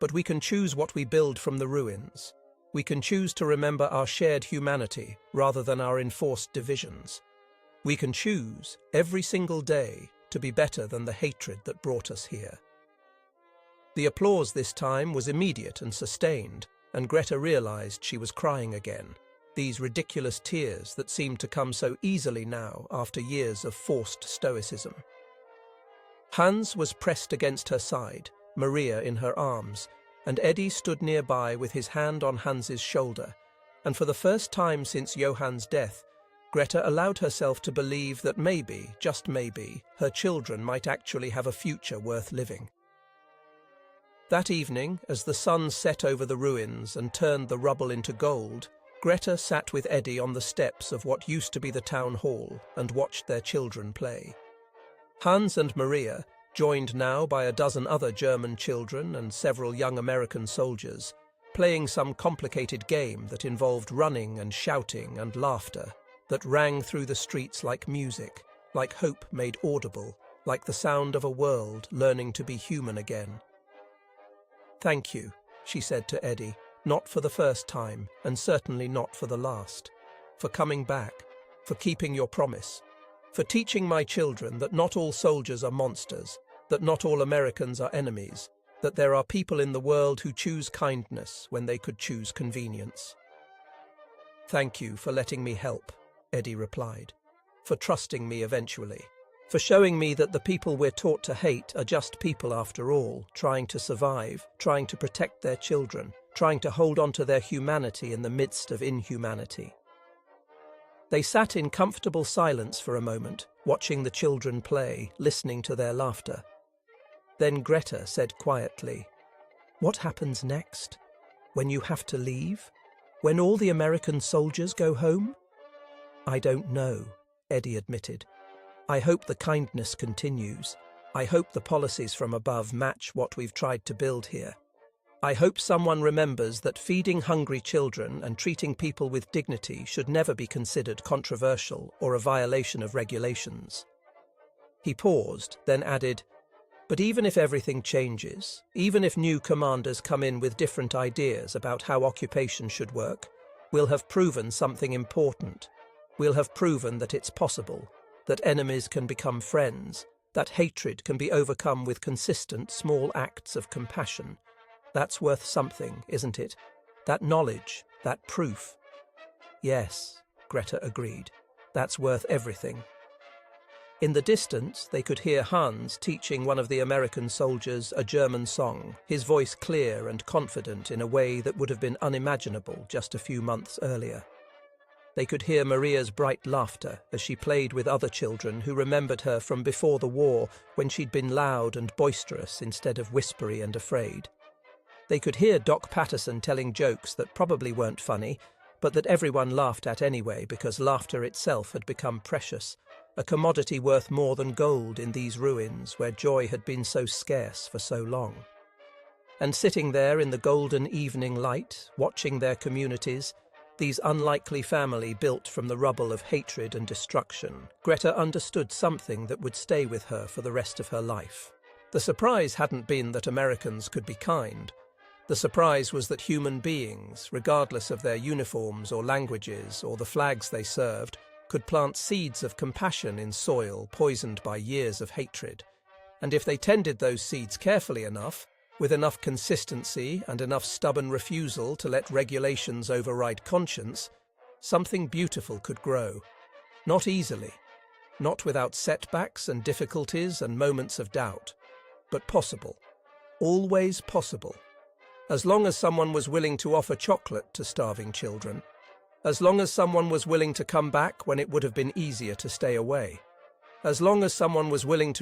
But we can choose what we build from the ruins. We can choose to remember our shared humanity rather than our enforced divisions. We can choose, every single day, to be better than the hatred that brought us here." The applause this time was immediate and sustained, and Greta realized she was crying again. These ridiculous tears that seemed to come so easily now after years of forced stoicism. Hans was pressed against her side, Maria in her arms, and Eddie stood nearby with his hand on Hans's shoulder, and for the first time since Johann's death, Greta allowed herself to believe that maybe, just maybe, her children might actually have a future worth living. That evening, as the sun set over the ruins and turned the rubble into gold, Greta sat with Eddie on the steps of what used to be the town hall and watched their children play. Hans and Maria, joined now by a dozen other German children and several young American soldiers, playing some complicated game that involved running and shouting and laughter, that rang through the streets like music, like hope made audible, like the sound of a world learning to be human again. "Thank you," she said to Eddie, not for the first time, and certainly not for the last, for coming back, for keeping your promise, for teaching my children that not all soldiers are monsters, that not all Americans are enemies, that there are people in the world who choose kindness when they could choose convenience." "Thank you for letting me help," Eddie replied, "for trusting me eventually, for showing me that the people we're taught to hate are just people after all, trying to survive, trying to protect their children, trying to hold on to their humanity in the midst of inhumanity." They sat in comfortable silence for a moment, watching the children play, listening to their laughter. Then Greta said quietly, "What happens next? When you have to leave? When all the American soldiers go home?" "I don't know," Eddie admitted. "I hope the kindness continues. I hope the policies from above match what we've tried to build here. I hope someone remembers that feeding hungry children and treating people with dignity should never be considered controversial or a violation of regulations." He paused, then added, "But even if everything changes, even if new commanders come in with different ideas about how occupation should work, we'll have proven something important. We'll have proven that it's possible, that enemies can become friends, that hatred can be overcome with consistent small acts of compassion. That's worth something, isn't it? That knowledge, that proof." "Yes," Greta agreed. "That's worth everything." In the distance, they could hear Hans teaching one of the American soldiers a German song, his voice clear and confident in a way that would have been unimaginable just a few months earlier. They could hear Maria's bright laughter as she played with other children who remembered her from before the war, when she'd been loud and boisterous instead of whispery and afraid. They could hear Doc Patterson telling jokes that probably weren't funny, but that everyone laughed at anyway because laughter itself had become precious, a commodity worth more than gold in these ruins where joy had been so scarce for so long. And sitting there in the golden evening light, watching their communities, these unlikely family built from the rubble of hatred and destruction, Greta understood something that would stay with her for the rest of her life. The surprise hadn't been that Americans could be kind. The surprise was that human beings, regardless of their uniforms or languages or the flags they served, could plant seeds of compassion in soil poisoned by years of hatred. And if they tended those seeds carefully enough, with enough consistency and enough stubborn refusal to let regulations override conscience, something beautiful could grow. Not easily, not without setbacks and difficulties and moments of doubt, but possible. Always possible. As long as someone was willing to offer chocolate to starving children, as long as someone was willing to come back when it would have been easier to stay away, as long as someone was willing to